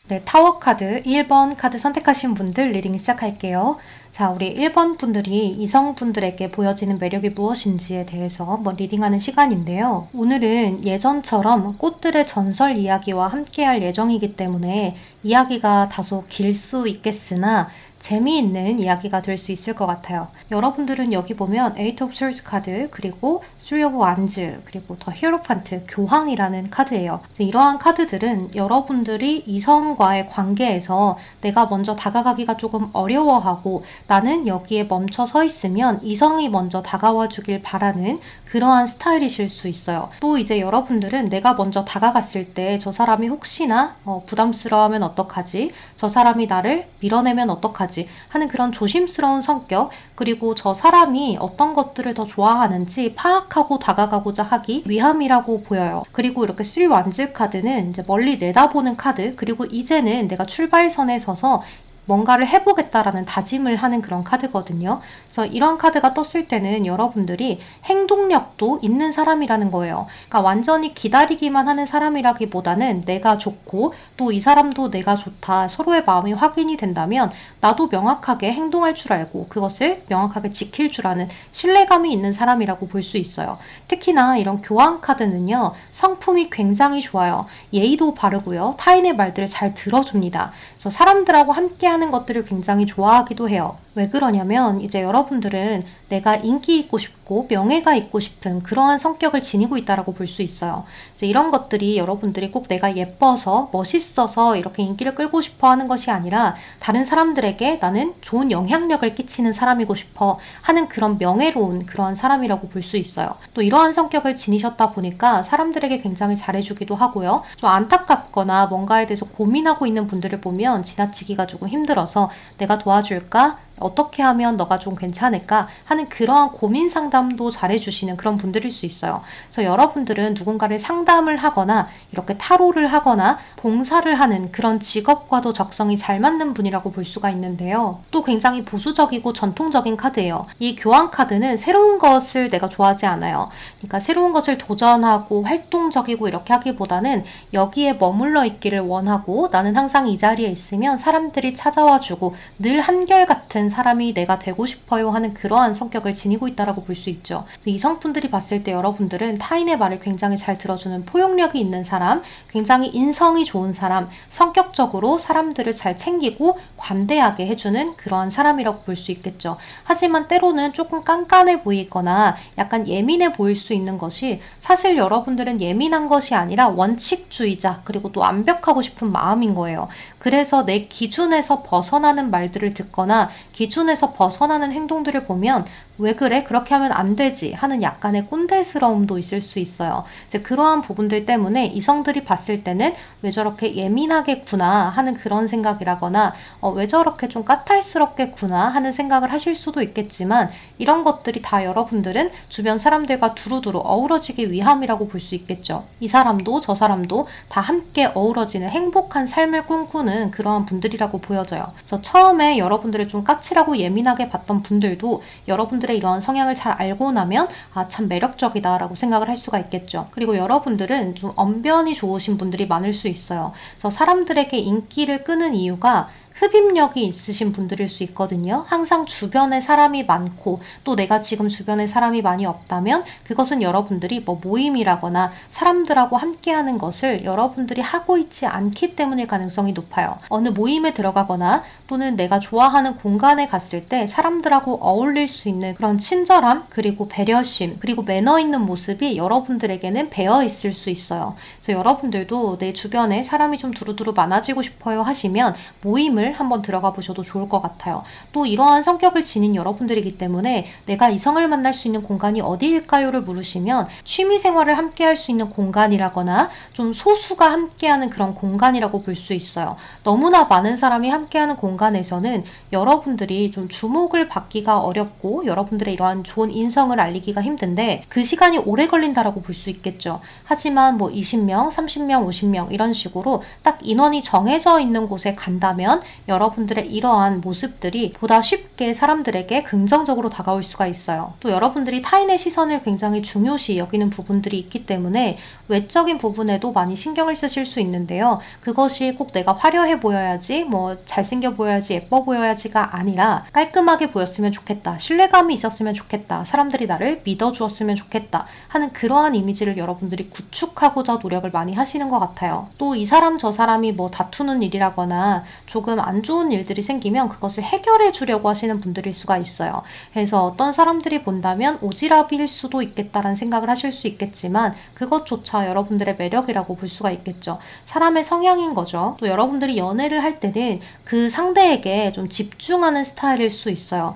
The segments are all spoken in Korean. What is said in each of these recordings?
네, 타워 카드 1번 카드 선택하신 분들 리딩 시작할게요. 자, 우리 1번 분들이 이성분들에게 보여지는 매력이 무엇인지에 대해서 한번 리딩하는 시간인데요. 오늘은 예전처럼 꽃들의 전설 이야기와 함께할 예정이기 때문에 이야기가 다소 길 수 있겠으나 재미있는 이야기가 될 수 있을 것 같아요. 여러분들은 여기 보면 Eight of Swords 카드, 그리고 Three of Wands, 그리고 더 히어로판트, 교황이라는 카드예요. 이러한 카드들은 여러분들이 이성과의 관계에서 내가 먼저 다가가기가 조금 어려워하고 나는 여기에 멈춰 서 있으면 이성이 먼저 다가와 주길 바라는 그러한 스타일이실 수 있어요. 또 이제 여러분들은 내가 먼저 다가갔을 때 저 사람이 혹시나 부담스러워하면 어떡하지? 저 사람이 나를 밀어내면 어떡하지? 하는 그런 조심스러운 성격, 그리고 저 사람이 어떤 것들을 더 좋아하는지 파악하고 다가가고자 하기 위함이라고 보여요. 그리고 이렇게 3 완즈 카드는 이제 멀리 내다보는 카드, 그리고 이제는 내가 출발선에 서서 뭔가를 해보겠다라는 다짐을 하는 그런 카드거든요. 그래서 이런 카드가 떴을 때는 여러분들이 행동력도 있는 사람이라는 거예요. 그러니까 완전히 기다리기만 하는 사람이라기보다는 내가 좋고 또 이 사람도 내가 좋다, 서로의 마음이 확인이 된다면 나도 명확하게 행동할 줄 알고 그것을 명확하게 지킬 줄 아는 신뢰감이 있는 사람이라고 볼 수 있어요. 특히나 이런 교황 카드는요, 성품이 굉장히 좋아요. 예의도 바르고요, 타인의 말들을 잘 들어줍니다. 그래서 사람들하고 함께하는 것들을 굉장히 좋아하기도 해요. 왜 그러냐면 이제 여러분들은 내가 인기 있고 싶고 명예가 있고 싶은 그러한 성격을 지니고 있다라고 볼 수 있어요. 이제 이런 것들이 여러분들이 꼭 내가 예뻐서 멋있어서 이렇게 인기를 끌고 싶어 하는 것이 아니라 다른 사람들에게 나는 좋은 영향력을 끼치는 사람이고 싶어 하는 그런 명예로운 그러한 사람이라고 볼 수 있어요. 또 이러한 성격을 지니셨다 보니까 사람들에게 굉장히 잘해주기도 하고요. 좀 안타깝거나 뭔가에 대해서 고민하고 있는 분들을 보면 지나치기가 조금 힘들어서 내가 도와줄까? 어떻게 하면 너가 좀 괜찮을까 하는 그러한 고민 상담도 잘해주시는 그런 분들일 수 있어요. 그래서 여러분들은 누군가를 상담을 하거나 이렇게 타로를 하거나 봉사를 하는 그런 직업과도 적성이 잘 맞는 분이라고 볼 수가 있는데요. 또 굉장히 보수적이고 전통적인 카드예요. 이 교황 카드는 새로운 것을 내가 좋아하지 않아요. 그러니까 새로운 것을 도전하고 활동적이고 이렇게 하기보다는 여기에 머물러 있기를 원하고 나는 항상 이 자리에 있으면 사람들이 찾아와 주고 늘 한결같은 사람이 내가 되고 싶어요 하는 그러한 성격을 지니고 있다라고 볼 수 있죠. 그래서 이성분들이 봤을 때 여러분들은 타인의 말을 굉장히 잘 들어주는 포용력이 있는 사람, 굉장히 인성이 좋은 사람, 성격적으로 사람들을 잘 챙기고 관대하게 해주는 그러한 사람이라고 볼 수 있겠죠. 하지만 때로는 조금 깐깐해 보이거나 약간 예민해 보일 수 있는 것이 사실 여러분들은 예민한 것이 아니라 원칙주의자, 그리고 또 완벽하고 싶은 마음인 거예요. 그래서 내 기준에서 벗어나는 말들을 듣거나 기준에서 벗어나는 행동들을 보면 왜 그래? 그렇게 하면 안 되지 하는 약간의 꼰대스러움도 있을 수 있어요. 이제 그러한 부분들 때문에 이성들이 봤을 때는 왜 저렇게 예민하겠구나 하는 그런 생각이라거나 왜 저렇게 좀 까탈스럽겠구나 하는 생각을 하실 수도 있겠지만 이런 것들이 다 여러분들은 주변 사람들과 두루두루 어우러지기 위함이라고 볼 수 있겠죠. 이 사람도 저 사람도 다 함께 어우러지는 행복한 삶을 꿈꾸는 그러한 분들이라고 보여져요. 그래서 처음에 여러분들을 좀 까칠하고 예민하게 봤던 분들도 여러분들의 이러한 성향을 잘 알고 나면 참 매력적이다 라고 생각을 할 수가 있겠죠. 그리고 여러분들은 좀 언변이 좋으신 분들이 많을 수 있어요. 그래서 사람들에게 인기를 끄는 이유가 흡입력이 있으신 분들일 수 있거든요. 항상 주변에 사람이 많고 또 내가 지금 주변에 사람이 많이 없다면 그것은 여러분들이 뭐 모임이라거나 사람들하고 함께하는 것을 여러분들이 하고 있지 않기 때문일 가능성이 높아요. 어느 모임에 들어가거나 또는 내가 좋아하는 공간에 갔을 때 사람들하고 어울릴 수 있는 그런 친절함, 그리고 배려심, 그리고 매너 있는 모습이 여러분들에게는 배어 있을 수 있어요. 그래서 여러분들도 내 주변에 사람이 좀 두루두루 많아지고 싶어요 하시면 모임을 한번 들어가 보셔도 좋을 것 같아요. 또 이러한 성격을 지닌 여러분들이기 때문에 내가 이성을 만날 수 있는 공간이 어디일까요를 물으시면 취미생활을 함께 할 수 있는 공간이라거나 좀 소수가 함께하는 그런 공간이라고 볼 수 있어요. 너무나 많은 사람이 함께하는 공간에서는 여러분들이 좀 주목을 받기가 어렵고 여러분들의 이러한 좋은 인성을 알리기가 힘든데 그 시간이 오래 걸린다라고 볼 수 있겠죠. 하지만 뭐 20명, 30명, 50명 이런 식으로 딱 인원이 정해져 있는 곳에 간다면 여러분들의 이러한 모습들이 보다 쉽게 사람들에게 긍정적으로 다가올 수가 있어요. 또 여러분들이 타인의 시선을 굉장히 중요시 여기는 부분들이 있기 때문에 외적인 부분에도 많이 신경을 쓰실 수 있는데요. 그것이 꼭 내가 화려해 보여야지, 뭐 잘생겨 보여야지, 예뻐 보여야지가 아니라 깔끔하게 보였으면 좋겠다, 신뢰감이 있었으면 좋겠다, 사람들이 나를 믿어주었으면 좋겠다 하는 그러한 이미지를 여러분들이 구축하고자 노력을 많이 하시는 것 같아요. 또 이 사람 저 사람이 뭐 다투는 일이라거나 조금 안 좋은 일들이 생기면 그것을 해결해 주려고 하시는 분들일 수가 있어요. 그래서 어떤 사람들이 본다면 오지랖일 수도 있겠다라는 생각을 하실 수 있겠지만 그것조차 여러분들의 매력이라고 볼 수가 있겠죠. 사람의 성향인 거죠. 또 여러분들이 연애를 할 때는 그 상대에게 좀 집중하는 스타일일 수 있어요.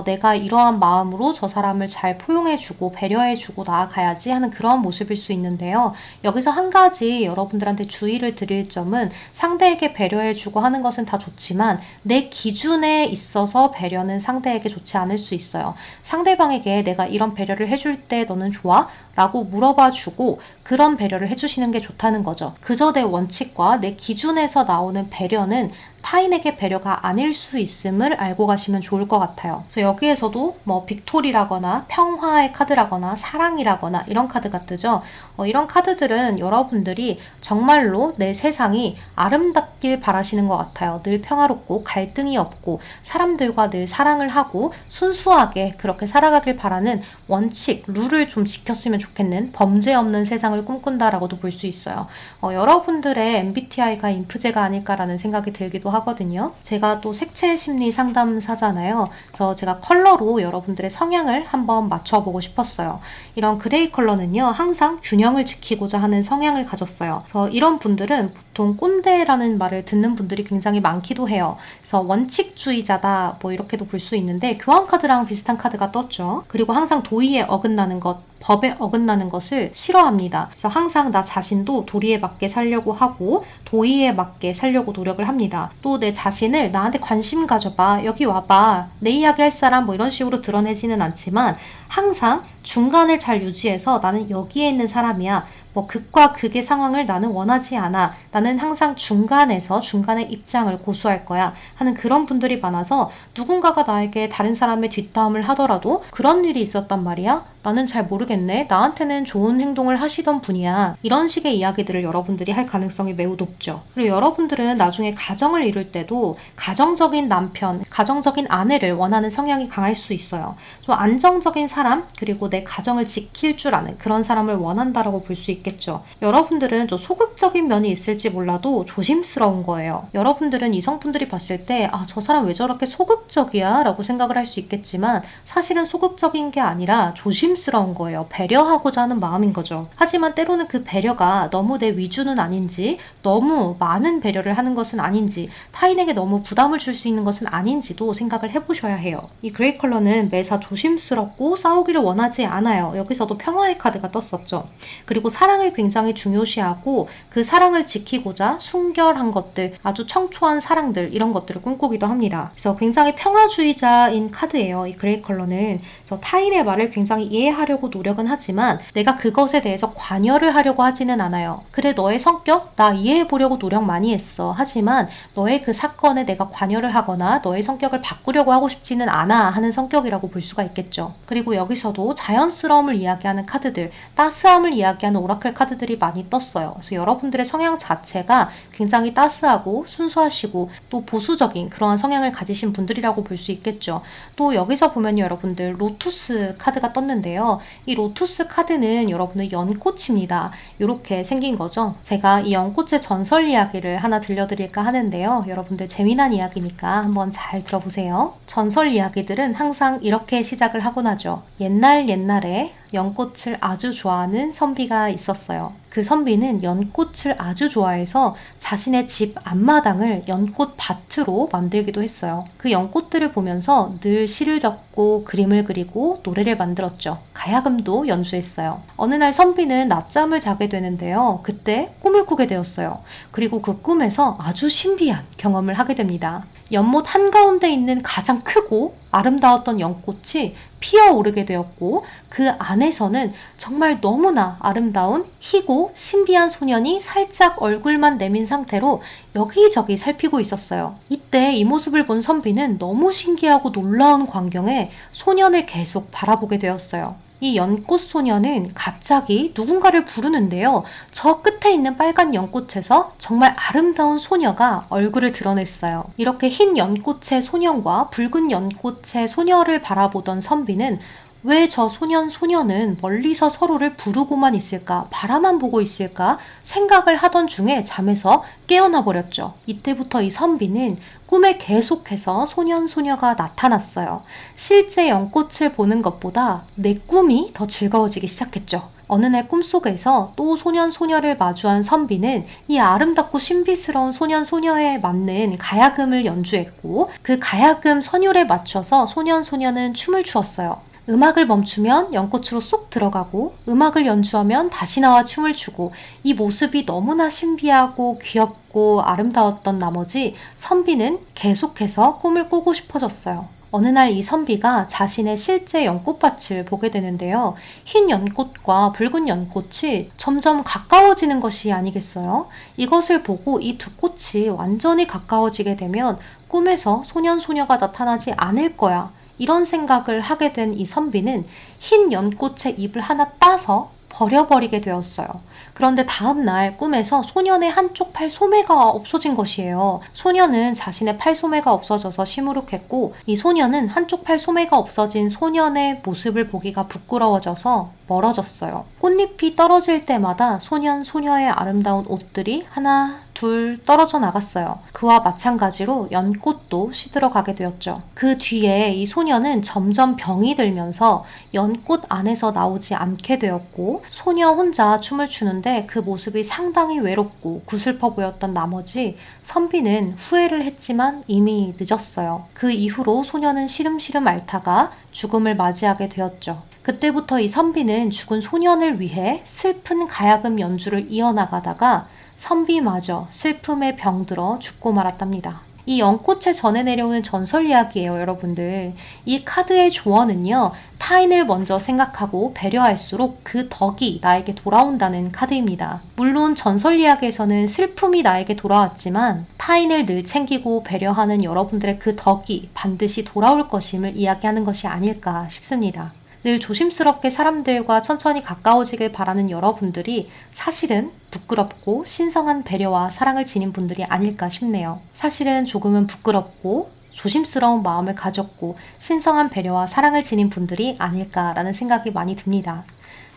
내가 이러한 마음으로 저 사람을 잘 포용해주고 배려해주고 나아가야지 하는 그런 모습일 수 있는데요. 여기서 한 가지 여러분들한테 주의를 드릴 점은 상대에게 배려해주고 하는 것은 다 좋지만 내 기준에 있어서 배려는 상대에게 좋지 않을 수 있어요. 상대방에게 내가 이런 배려를 해줄 때 너는 좋아? 라고 물어봐 주고 그런 배려를 해주시는 게 좋다는 거죠. 그저 내 원칙과 내 기준에서 나오는 배려는 타인에게 배려가 아닐 수 있음을 알고 가시면 좋을 것 같아요. 그래서 여기에서도 뭐 빅토리라거나 평화의 카드라거나 사랑이라거나 이런 카드가 뜨죠. 이런 카드들은 여러분들이 정말로 내 세상이 아름답길 바라시는 것 같아요. 늘 평화롭고 갈등이 없고 사람들과 늘 사랑을 하고 순수하게 그렇게 살아가길 바라는 원칙, 룰을 좀 지켰으면 좋겠는 범죄 없는 세상을 꿈꾼다라고도 볼 수 있어요. 여러분들의 MBTI가 인프제가 아닐까라는 생각이 들기도 하거든요. 제가 또 색채 심리 상담사잖아요. 그래서 제가 컬러로 여러분들의 성향을 한번 맞춰보고 싶었어요. 이런 그레이 컬러는요, 항상 균형을 지키고자 하는 성향을 가졌어요. 그래서 이런 분들은 보통 꼰대라는 말을 듣는 분들이 굉장히 많기도 해요. 그래서 원칙주의자다 뭐 이렇게도 볼 수 있는데 교환 카드랑 비슷한 카드가 떴죠. 그리고 항상 도의에 어긋나는 것, 법에 어긋나는 것을 싫어합니다. 그래서 항상 나 자신도 도리에 맞게 살려고 하고 도의에 맞게 살려고 노력을 합니다. 또 내 자신을 나한테 관심 가져봐, 여기 와봐, 내 이야기 할 사람 뭐 이런 식으로 드러내지는 않지만 항상 중간을 잘 유지해서 나는 여기에 있는 사람이야, 뭐 극과 극의 상황을 나는 원하지 않아, 나는 항상 중간에서 중간의 입장을 고수할 거야 하는 그런 분들이 많아서 누군가가 나에게 다른 사람의 뒷담을 하더라도 그런 일이 있었단 말이야? 나는 잘 모르겠네. 나한테는 좋은 행동을 하시던 분이야. 이런 식의 이야기들을 여러분들이 할 가능성이 매우 높죠. 그리고 여러분들은 나중에 가정을 이룰 때도 가정적인 남편, 가정적인 아내를 원하는 성향이 강할 수 있어요. 좀 안정적인 사람, 그리고 내 가정을 지킬 줄 아는 그런 사람을 원한다라고 볼 수 있겠죠. 여러분들은 좀 소극적인 면이 있을지 몰라도 조심스러운 거예요. 여러분들은 이성분들이 봤을 때 저 사람 왜 저렇게 소극적이야? 라고 생각을 할 수 있겠지만 사실은 소극적인 게 아니라 조심스러운 거예요. 배려하고자 하는 마음인 거죠. 하지만 때로는 그 배려가 너무 내 위주는 아닌지, 너무 많은 배려를 하는 것은 아닌지, 타인에게 너무 부담을 줄 수 있는 것은 아닌지도 생각을 해보셔야 해요. 이 그레이 컬러는 매사 조심스럽고 싸우기를 원하지 않아요. 여기서도 평화의 카드가 떴었죠. 그리고 사랑을 굉장히 중요시하고 그 사랑을 지키고자 순결한 것들, 아주 청초한 사랑들, 이런 것들을 꿈꾸기도 합니다. 그래서 굉장히 평화주의자인 카드예요. 이 그레이 컬러는. 그래서 타인의 말을 굉장히 이해하려고 노력은 하지만 내가 그것에 대해서 관여를 하려고 하지는 않아요. 그래, 너의 성격? 나 이해해보려고 노력 많이 했어. 하지만 너의 그 사건에 내가 관여를 하거나 너의 성격을 바꾸려고 하고 싶지는 않아 하는 성격이라고 볼 수가 있겠죠. 그리고 여기서도 자연스러움을 이야기하는 카드들, 따스함을 이야기하는 오라클 카드들이 많이 떴어요. 그래서 여러분들의 성향 자체가 굉장히 따스하고 순수하시고 또 보수적인 그러한 성향을 가지신 분들이라고 볼 수 있겠죠. 또 여기서 보면요, 여러분들 로투스 카드가 떴는데요. 이 로투스 카드는 여러분의 연꽃입니다. 이렇게 생긴 거죠. 제가 이 연꽃의 전설 이야기를 하나 들려드릴까 하는데요. 여러분들 재미난 이야기니까 한번 잘 들어보세요. 전설 이야기들은 항상 이렇게 시작을 하곤 하죠. 옛날에 연꽃을 아주 좋아하는 선비가 있었어요. 그 선비는 연꽃을 아주 좋아해서 자신의 집 앞마당을 연꽃 밭으로 만들기도 했어요. 그 연꽃들을 보면서 늘 시를 적고 그림을 그리고 노래를 만들었죠. 가야금도 연주했어요. 어느 날 선비는 낮잠을 자게 되는데요. 그때 꿈을 꾸게 되었어요. 그리고 그 꿈에서 아주 신비한 경험을 하게 됩니다. 연못 한가운데 있는 가장 크고 아름다웠던 연꽃이 피어오르게 되었고 그 안에서는 정말 너무나 아름다운 희고 신비한 소년이 살짝 얼굴만 내민 상태로 여기저기 살피고 있었어요. 이때 이 모습을 본 선비는 너무 신기하고 놀라운 광경에 소년을 계속 바라보게 되었어요. 이 연꽃 소년은 갑자기 누군가를 부르는데요. 저 끝에 있는 빨간 연꽃에서 정말 아름다운 소녀가 얼굴을 드러냈어요. 이렇게 흰 연꽃의 소년과 붉은 연꽃의 소녀를 바라보던 선비는 왜 저 소년은 멀리서 서로를 부르고만 있을까, 바라만 보고 있을까 생각을 하던 중에 잠에서 깨어나 버렸죠. 이때부터 이 선비는 꿈에 계속해서 소녀가 나타났어요. 실제 연꽃을 보는 것보다 내 꿈이 더 즐거워지기 시작했죠. 어느 날 꿈속에서 또 소녀를 마주한 선비는 이 아름답고 신비스러운 소녀에 맞는 가야금을 연주했고 그 가야금 선율에 맞춰서 소녀는 춤을 추었어요. 음악을 멈추면 연꽃으로 쏙 들어가고 음악을 연주하면 다시 나와 춤을 추고 이 모습이 너무나 신비하고 귀엽고 아름다웠던 나머지 선비는 계속해서 꿈을 꾸고 싶어졌어요. 어느 날 이 선비가 자신의 실제 연꽃밭을 보게 되는데요. 흰 연꽃과 붉은 연꽃이 점점 가까워지는 것이 아니겠어요? 이것을 보고 이 두 꽃이 완전히 가까워지게 되면 꿈에서 소녀가 나타나지 않을 거야. 이런 생각을 하게 된 이 선비는 흰 연꽃의 잎을 하나 따서 버려버리게 되었어요. 그런데 다음날 꿈에서 소년의 한쪽 팔 소매가 없어진 것이에요. 소년은 자신의 팔 소매가 없어져서 시무룩했고 이 소년은 한쪽 팔 소매가 없어진 소년의 모습을 보기가 부끄러워져서 멀어졌어요. 꽃잎이 떨어질 때마다 소녀의 아름다운 옷들이 하나 둘 떨어져 나갔어요. 그와 마찬가지로 연꽃도 시들어가게 되었죠. 그 뒤에 이 소녀는 점점 병이 들면서 연꽃 안에서 나오지 않게 되었고 소녀 혼자 춤을 추는데 그 모습이 상당히 외롭고 구슬퍼 보였던 나머지 선비는 후회를 했지만 이미 늦었어요. 그 이후로 소녀는 시름시름 앓다가 죽음을 맞이하게 되었죠. 그때부터 이 선비는 죽은 소년을 위해 슬픈 가야금 연주를 이어나가다가 선비마저 슬픔에 병들어 죽고 말았답니다. 이 연꽃에 전해 내려오는 전설 이야기예요, 여러분들. 이 카드의 조언은요, 타인을 먼저 생각하고 배려할수록 그 덕이 나에게 돌아온다는 카드입니다. 물론 전설 이야기에서는 슬픔이 나에게 돌아왔지만 타인을 늘 챙기고 배려하는 여러분들의 그 덕이 반드시 돌아올 것임을 이야기하는 것이 아닐까 싶습니다. 늘 조심스럽게 사람들과 천천히 가까워지길 바라는 여러분들이 사실은 부끄럽고 신성한 배려와 사랑을 지닌 분들이 아닐까 싶네요. 사실은 조금은 부끄럽고 조심스러운 마음을 가졌고 신성한 배려와 사랑을 지닌 분들이 아닐까라는 생각이 많이 듭니다.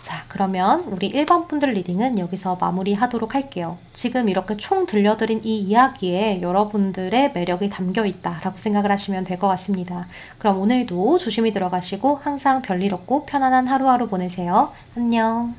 자, 그러면 우리 1번 분들 리딩은 여기서 마무리하도록 할게요. 지금 이렇게 총 들려드린 이 이야기에 여러분들의 매력이 담겨 있다라고 생각을 하시면 될 것 같습니다. 그럼 오늘도 조심히 들어가시고 항상 별일 없고 편안한 하루하루 보내세요. 안녕.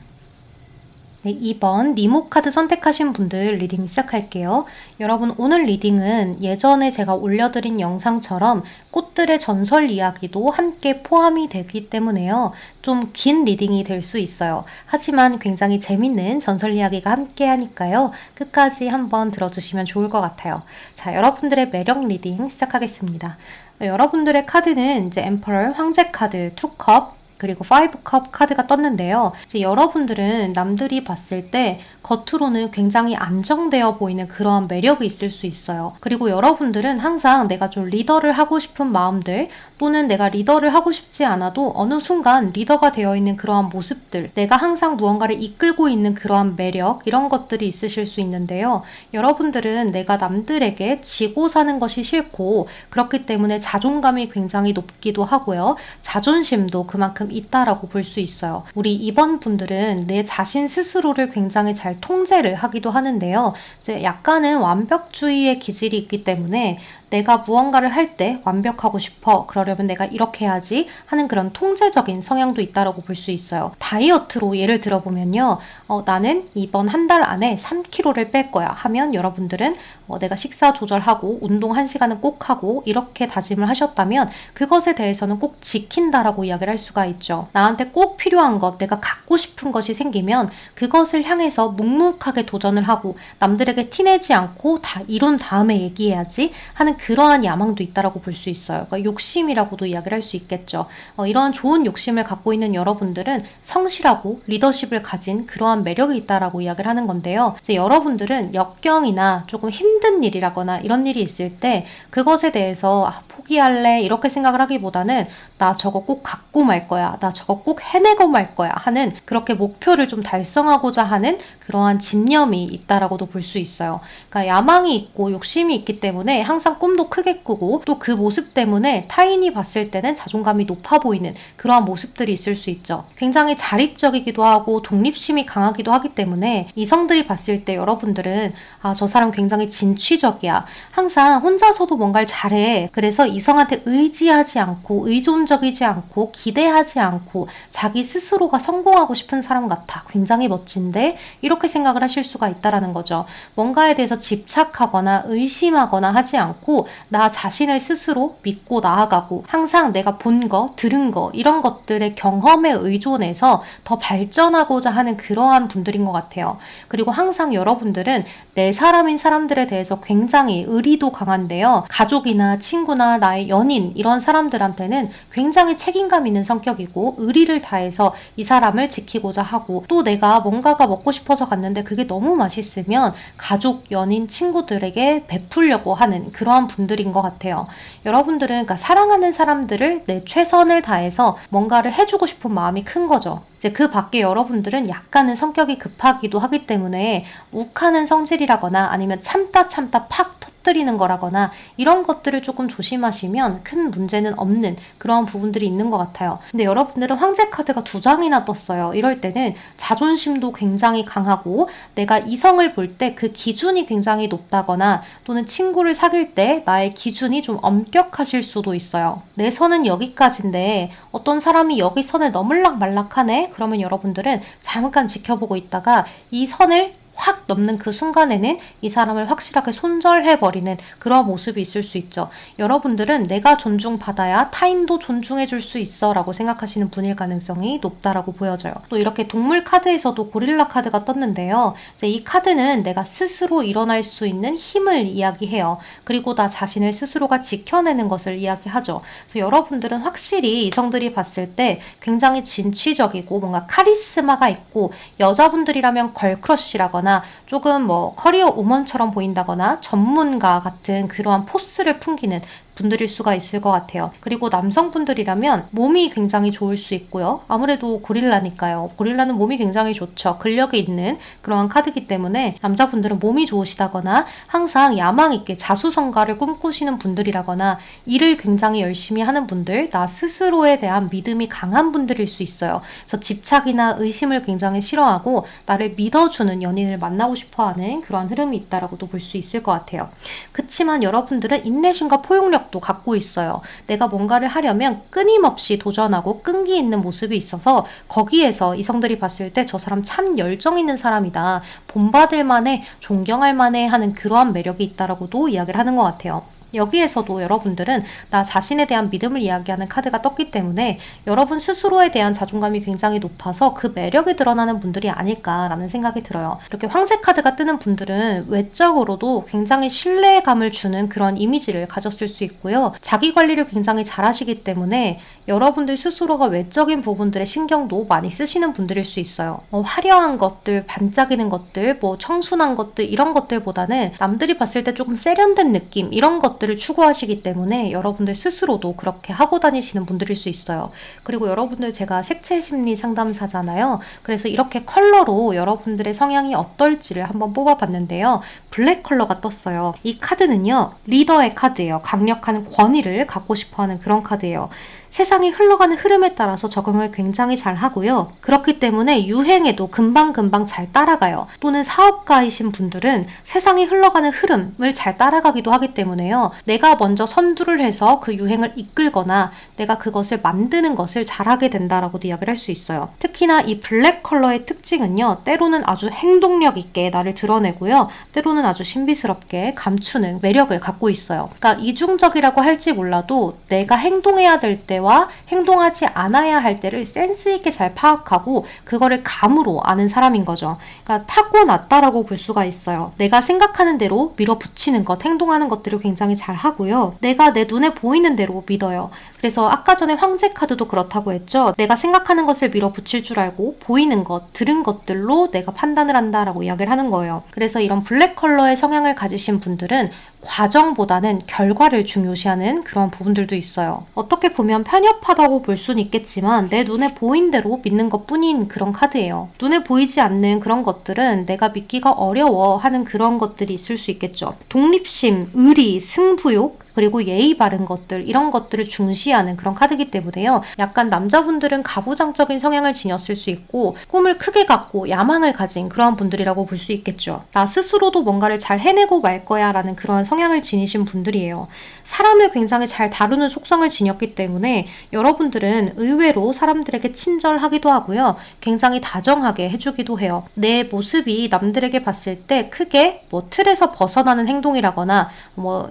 네, 2번 니모 카드 선택하신 분들 리딩 시작할게요. 여러분 오늘 리딩은 예전에 제가 올려드린 영상처럼 꽃들의 전설 이야기도 함께 포함이 되기 때문에요. 좀 긴 리딩이 될 수 있어요. 하지만 굉장히 재밌는 전설 이야기가 함께 하니까요. 끝까지 한번 들어주시면 좋을 것 같아요. 자, 여러분들의 매력 리딩 시작하겠습니다. 여러분들의 카드는 이제 엠퍼럴 황제 카드 2컵 그리고 5컵 카드가 떴는데요. 이제 여러분들은 남들이 봤을 때 겉으로는 굉장히 안정되어 보이는 그러한 매력이 있을 수 있어요. 그리고 여러분들은 항상 내가 좀 리더를 하고 싶은 마음들 또는 내가 리더를 하고 싶지 않아도 어느 순간 리더가 되어 있는 그러한 모습들 내가 항상 무언가를 이끌고 있는 그러한 매력 이런 것들이 있으실 수 있는데요. 여러분들은 내가 남들에게 지고 사는 것이 싫고 그렇기 때문에 자존감이 굉장히 높기도 하고요. 자존심도 그만큼 있다라고 볼 수 있어요. 우리 2번 분들은 내 자신 스스로를 굉장히 잘 통제를 하기도 하는데요. 이제 약간은 완벽주의의 기질이 있기 때문에 내가 무언가를 할 때 완벽하고 싶어. 그러려면 내가 이렇게 해야지 하는 그런 통제적인 성향도 있다라고 볼 수 있어요. 다이어트로 예를 들어보면요. 나는 이번 한 달 안에 3kg를 뺄 거야 하면 여러분들은 내가 식사 조절하고 운동 1시간은 꼭 하고 이렇게 다짐을 하셨다면 그것에 대해서는 꼭 지킨다라고 이야기를 할 수가 있죠. 나한테 꼭 필요한 것, 내가 갖고 싶은 것이 생기면 그것을 향해서 묵묵하게 도전을 하고 남들에게 티내지 않고 다 이룬 다음에 얘기해야지 하는 그러한 야망도 있다라고 볼 수 있어요. 그러니까 욕심이라고도 이야기를 할 수 있겠죠. 이런 좋은 욕심을 갖고 있는 여러분들은 성실하고 리더십을 가진 그러한 매력이 있다라고 이야기를 하는 건데요. 이제 여러분들은 역경이나 조금 힘든 일이라거나 이런 일이 있을 때 그것에 대해서 포기할래 이렇게 생각을 하기보다는 나 저거 꼭 갖고 말 거야, 나 저거 꼭 해내고 말 거야 하는, 그렇게 목표를 좀 달성하고자 하는 그러한 집념이 있다라고도 볼 수 있어요. 그러니까 야망이 있고 욕심이 있기 때문에 항상 꿈도 크게 꾸고, 또 그 모습 때문에 타인이 봤을 때는 자존감이 높아 보이는 그러한 모습들이 있을 수 있죠. 굉장히 자립적이기도 하고 독립심이 강하기도 하기 때문에 이성들이 봤을 때 여러분들은 저 사람 굉장히 진취적이야, 항상 혼자서도 뭔가를 잘해, 그래서 이성한테 의지하지 않고 의존적이지 않고 기대하지 않고 자기 스스로가 성공하고 싶은 사람 같아, 굉장히 멋진데, 이렇게 생각을 하실 수가 있다라는 거죠. 뭔가에 대해서 집착하거나 의심하거나 하지 않고 나 자신을 스스로 믿고 나아가고, 항상 내가 본 거, 들은 거, 이런 것들의 경험에 의존해서 더 발전하고자 하는 그러한 분들인 것 같아요. 그리고 항상 여러분들은 내 사람인 사람들에 대해서 굉장히 의리도 강한데요. 가족이나 친구나 나의 연인, 이런 사람들한테는 굉장히 책임감 있는 성격이고 의리를 다해서 이 사람을 지키고자 하고, 또 내가 뭔가가 먹고 싶어서 갔는데 그게 너무 맛있으면 가족, 연인, 친구들에게 베풀려고 하는 그러한 분들인 것 같아요. 여러분들은 그러니까 사랑하는 사람들을 내 최선을 다해서 뭔가를 해주고 싶은 마음이 큰 거죠. 이제 그 밖에 여러분들은 약간은 성격이 급하기도 하기 때문에 욱하는 성질이라거나 아니면 참다 팍 터뜨리는 거라거나 이런 것들을 조금 조심하시면 큰 문제는 없는 그런 부분들이 있는 것 같아요. 근데 여러분들은 황제 카드가 2장이나 떴어요. 이럴 때는 자존심도 굉장히 강하고, 내가 이성을 볼 때 그 기준이 굉장히 높다거나, 또는 친구를 사귈 때 나의 기준이 좀 엄격하실 수도 있어요. 내 선은 여기까지인데 어떤 사람이 여기 선을 넘을락 말락하네? 그러면 여러분들은 잠깐 지켜보고 있다가 이 선을 확 넘는 그 순간에는 이 사람을 확실하게 손절해버리는 그런 모습이 있을 수 있죠. 여러분들은 내가 존중받아야 타인도 존중해줄 수 있어 라고 생각하시는 분일 가능성이 높다라고 보여져요. 또 이렇게 동물 카드에서도 고릴라 카드가 떴는데요. 이제 이 카드는 내가 스스로 일어날 수 있는 힘을 이야기해요. 그리고 나 자신을 스스로가 지켜내는 것을 이야기하죠. 그래서 여러분들은 확실히 이성들이 봤을 때 굉장히 진취적이고 뭔가 카리스마가 있고, 여자분들이라면 걸크러쉬라거나 조금 커리어 우먼처럼 보인다거나 전문가 같은 그러한 포스를 풍기는 분들일 수가 있을 것 같아요. 그리고 남성분들이라면 몸이 굉장히 좋을 수 있고요. 아무래도 고릴라니까요. 고릴라는 몸이 굉장히 좋죠. 근력이 있는 그러한 카드이기 때문에 남자분들은 몸이 좋으시다거나 항상 야망 있게 자수성가를 꿈꾸시는 분들이라거나 일을 굉장히 열심히 하는 분들, 나 스스로에 대한 믿음이 강한 분들일 수 있어요. 그래서 집착이나 의심을 굉장히 싫어하고 나를 믿어주는 연인을 만나고 싶어하는 그러한 흐름이 있다라고도 볼 수 있을 것 같아요. 그치만 여러분들은 인내심과 포용력 도 갖고 있어요. 내가 뭔가를 하려면 끊임없이 도전하고 끈기 있는 모습이 있어서 거기에서 이성들이 봤을 때 저 사람 참 열정 있는 사람이다, 본받을 만해, 존경할 만해 하는 그러한 매력이 있다라고도 이야기를 하는 것 같아요. 여기에서도 여러분들은 나 자신에 대한 믿음을 이야기하는 카드가 떴기 때문에 여러분 스스로에 대한 자존감이 굉장히 높아서 그 매력이 드러나는 분들이 아닐까라는 생각이 들어요. 이렇게 황제 카드가 뜨는 분들은 외적으로도 굉장히 신뢰감을 주는 그런 이미지를 가졌을 수 있고요. 자기 관리를 굉장히 잘 하시기 때문에 여러분들 스스로가 외적인 부분들에 신경도 많이 쓰시는 분들일 수 있어요. 화려한 것들, 반짝이는 것들, 청순한 것들, 이런 것들보다는 남들이 봤을 때 조금 세련된 느낌, 이런 것들을 추구하시기 때문에 여러분들 스스로도 그렇게 하고 다니시는 분들일 수 있어요. 그리고 여러분들, 제가 색채 심리 상담사잖아요. 그래서 이렇게 컬러로 여러분들의 성향이 어떨지를 한번 뽑아봤는데요. 블랙 컬러가 떴어요. 이 카드는요, 리더의 카드예요. 강력한 권위를 갖고 싶어하는 그런 카드예요. 세상이 흘러가는 흐름에 따라서 적응을 굉장히 잘 하고요. 그렇기 때문에 유행에도 금방금방 잘 따라가요. 또는 사업가이신 분들은 세상이 흘러가는 흐름을 잘 따라가기도 하기 때문에요. 내가 먼저 선두를 해서 그 유행을 이끌거나 내가 그것을 만드는 것을 잘하게 된다라고도 이야기를 할 수 있어요. 특히나 이 블랙 컬러의 특징은요, 때로는 아주 행동력 있게 나를 드러내고요. 때로는 아주 신비스럽게 감추는 매력을 갖고 있어요. 그러니까 이중적이라고 할지 몰라도 내가 행동해야 될 때 때와 행동하지 않아야 할 때를 센스 있게 잘 파악하고 그거를 감으로 아는 사람인 거죠. 그러니까 타고났다라고 볼 수가 있어요. 내가 생각하는 대로 밀어붙이는 것, 행동하는 것들을 굉장히 잘 하고요. 내가 내 눈에 보이는 대로 믿어요. 그래서 아까 전에 황제 카드도 그렇다고 했죠. 내가 생각하는 것을 밀어붙일 줄 알고 보이는 것, 들은 것들로 내가 판단을 한다라고 이야기를 하는 거예요. 그래서 이런 블랙 컬러의 성향을 가지신 분들은 과정보다는 결과를 중요시하는 그런 부분들도 있어요. 어떻게 보면 편협하다고 볼 수는 있겠지만 내 눈에 보인 대로 믿는 것뿐인 그런 카드예요. 눈에 보이지 않는 그런 것들은 내가 믿기가 어려워하는 그런 것들이 있을 수 있겠죠. 독립심, 의리, 승부욕, 그리고 예의 바른 것들, 이런 것들을 중시하는 그런 카드이기 때문에요. 약간 남자분들은 가부장적인 성향을 지녔을 수 있고 꿈을 크게 갖고 야망을 가진 그런 분들이라고 볼 수 있겠죠. 나 스스로도 뭔가를 잘 해내고 말 거야 라는 그런 성향을 지니신 분들이에요. 사람을 굉장히 잘 다루는 속성을 지녔기 때문에 여러분들은 의외로 사람들에게 친절하기도 하고요. 굉장히 다정하게 해주기도 해요. 내 모습이 남들에게 봤을 때 크게 틀에서 벗어나는 행동이라거나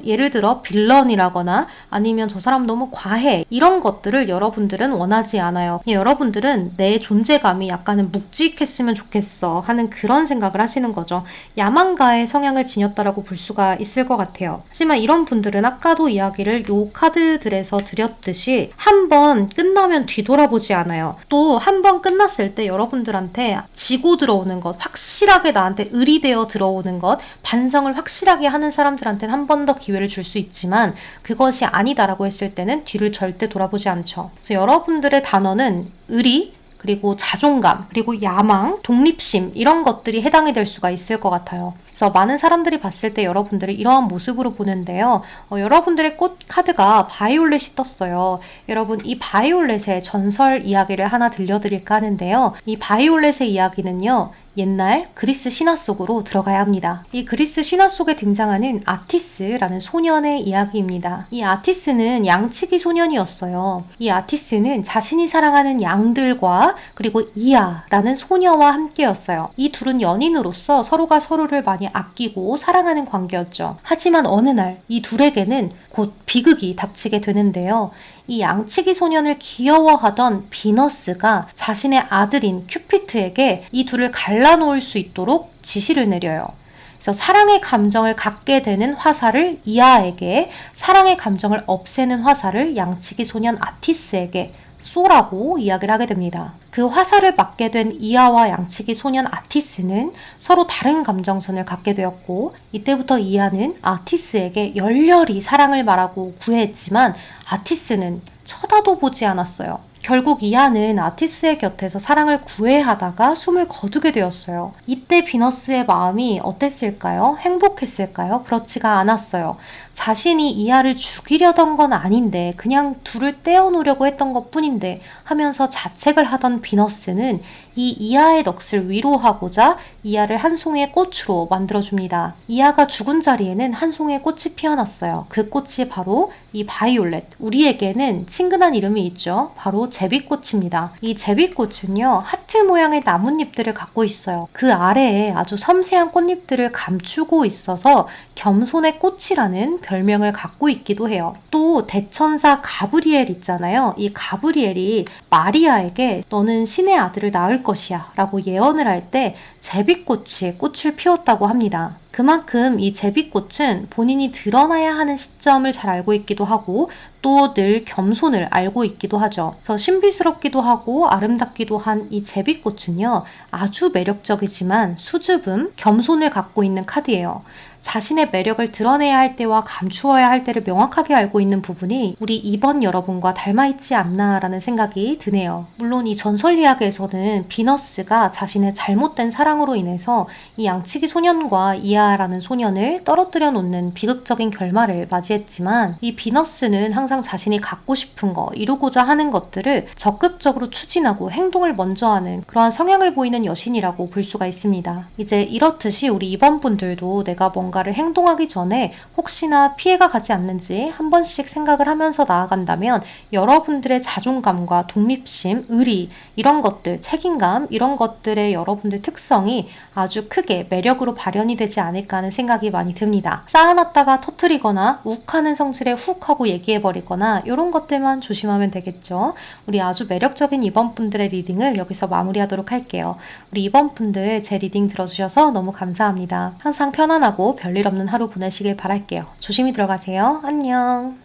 예를 들어 빌런이라거나 아니면 저 사람 너무 과해, 이런 것들을 여러분들은 원하지 않아요. 여러분들은 내 존재감이 약간은 묵직했으면 좋겠어 하는 그런 생각을 하시는 거죠. 야망가의 성향을 지녔다라고 볼 수가 있을 것 같아요. 하지만 이런 분들은 아까도 이야기를 요 카드들에서 드렸듯이 한 번 끝나면 뒤돌아보지 않아요. 또 한 번 끝났을 때 여러분들한테 지고 들어오는 것, 확실하게 나한테 의리되어 들어오는 것, 반성을 확실하게 하는 사람들한테는 한 번 더 기회를 줄 수 있지만 그것이 아니다라고 했을 때는 뒤를 절대 돌아보지 않죠. 그래서 여러분들의 단어는 의리, 그리고 자존감, 그리고 야망, 독립심, 이런 것들이 해당이 될 수가 있을 것 같아요. 그래서 많은 사람들이 봤을 때 여러분들을 이러한 모습으로 보는데요. 여러분들의 꽃 카드가 바이올렛이 떴어요. 여러분, 이 바이올렛의 전설 이야기를 하나 들려드릴까 하는데요. 이 바이올렛의 이야기는요, 옛날 그리스 신화 속으로 들어가야 합니다. 이 그리스 신화 속에 등장하는 아티스라는 소년의 이야기입니다. 이 아티스는 양치기 소년이었어요. 이 아티스는 자신이 사랑하는 양들과 그리고 이아라는 소녀와 함께였어요. 이 둘은 연인으로서 서로가 서로를 많이 아끼고 사랑하는 관계였죠. 하지만 어느 날 이 둘에게는 곧 비극이 닥치게 되는데요. 이 양치기 소년을 귀여워하던 비너스가 자신의 아들인 큐피트에게 이 둘을 갈라놓을 수 있도록 지시를 내려요. 그래서 사랑의 감정을 갖게 되는 화살을 이아에게, 사랑의 감정을 없애는 화살을 양치기 소년 아티스에게 쏘라고 이야기를 하게 됩니다. 그 화살을 맞게 된 이아와 양치기 소년 아티스는 서로 다른 감정선을 갖게 되었고, 이때부터 이아는 아티스에게 열렬히 사랑을 말하고 구애했지만 아티스는 쳐다도 보지 않았어요. 결국 이아는 아티스의 곁에서 사랑을 구애하다가 숨을 거두게 되었어요. 이때 비너스의 마음이 어땠을까요? 행복했을까요? 그렇지가 않았어요. 자신이 이아를 죽이려던 건 아닌데 그냥 둘을 떼어놓으려고 했던 것 뿐인데 하면서 자책을 하던 비너스는 이 이아의 넋을 위로하고자 이아를 한 송이의 꽃으로 만들어줍니다. 이아가 죽은 자리에는 한 송이의 꽃이 피어났어요. 그 꽃이 바로 이 바이올렛, 우리에게는 친근한 이름이 있죠. 바로 제비꽃입니다. 이 제비꽃은요, 하트 모양의 나뭇잎들을 갖고 있어요. 그 아래에 아주 섬세한 꽃잎들을 감추고 있어서 겸손의 꽃이라는 별명을 갖고 있기도 해요. 또 대천사 가브리엘 있잖아요. 이 가브리엘이 마리아에게 너는 신의 아들을 낳을 것이야 라고 예언을 할 때 제비꽃이 꽃을 피웠다고 합니다. 그만큼 이 제비꽃은 본인이 드러나야 하는 시점을 잘 알고 있기도 하고 또 늘 겸손을 알고 있기도 하죠. 그래서 신비스럽기도 하고 아름답기도 한 이 제비꽃은요, 아주 매력적이지만 수줍음, 겸손을 갖고 있는 카드예요. 자신의 매력을 드러내야 할 때와 감추어야 할 때를 명확하게 알고 있는 부분이 우리 이번 여러분과 닮아있지 않나라는 생각이 드네요. 물론 이 전설 이야기에서는 비너스가 자신의 잘못된 사랑으로 인해서 이 양치기 소년과 이아라는 소년을 떨어뜨려 놓는 비극적인 결말을 맞이했지만 이 비너스는 항상 자신이 갖고 싶은 거, 이루고자 하는 것들을 적극적으로 추진하고 행동을 먼저 하는 그러한 성향을 보이는 여신이라고 볼 수가 있습니다. 이제 이렇듯이 우리 이번 분들도 내가 뭔가 뭔가를 행동하기 전에 혹시나 피해가 가지 않는지 한 번씩 생각을 하면서 나아간다면 여러분들의 자존감과 독립심, 의리 이런 것들, 책임감 이런 것들의 여러분들 특성이 아주 크게 매력으로 발현이 되지 않을까 하는 생각이 많이 듭니다. 쌓아놨다가 터트리거나 욱하는 성질에 훅 하고 얘기해버리거나 이런 것들만 조심하면 되겠죠. 우리 아주 매력적인 2번 분들의 리딩을 여기서 마무리하도록 할게요. 우리 2번 분들 제 리딩 들어주셔서 너무 감사합니다. 항상 편안하고 별일 없는 하루 보내시길 바랄게요. 조심히 들어가세요. 안녕.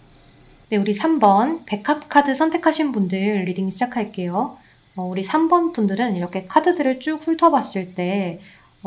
네, 우리 3번 백합 카드 선택하신 분들 리딩 시작할게요. 우리 3번 분들은 이렇게 카드들을 쭉 훑어봤을 때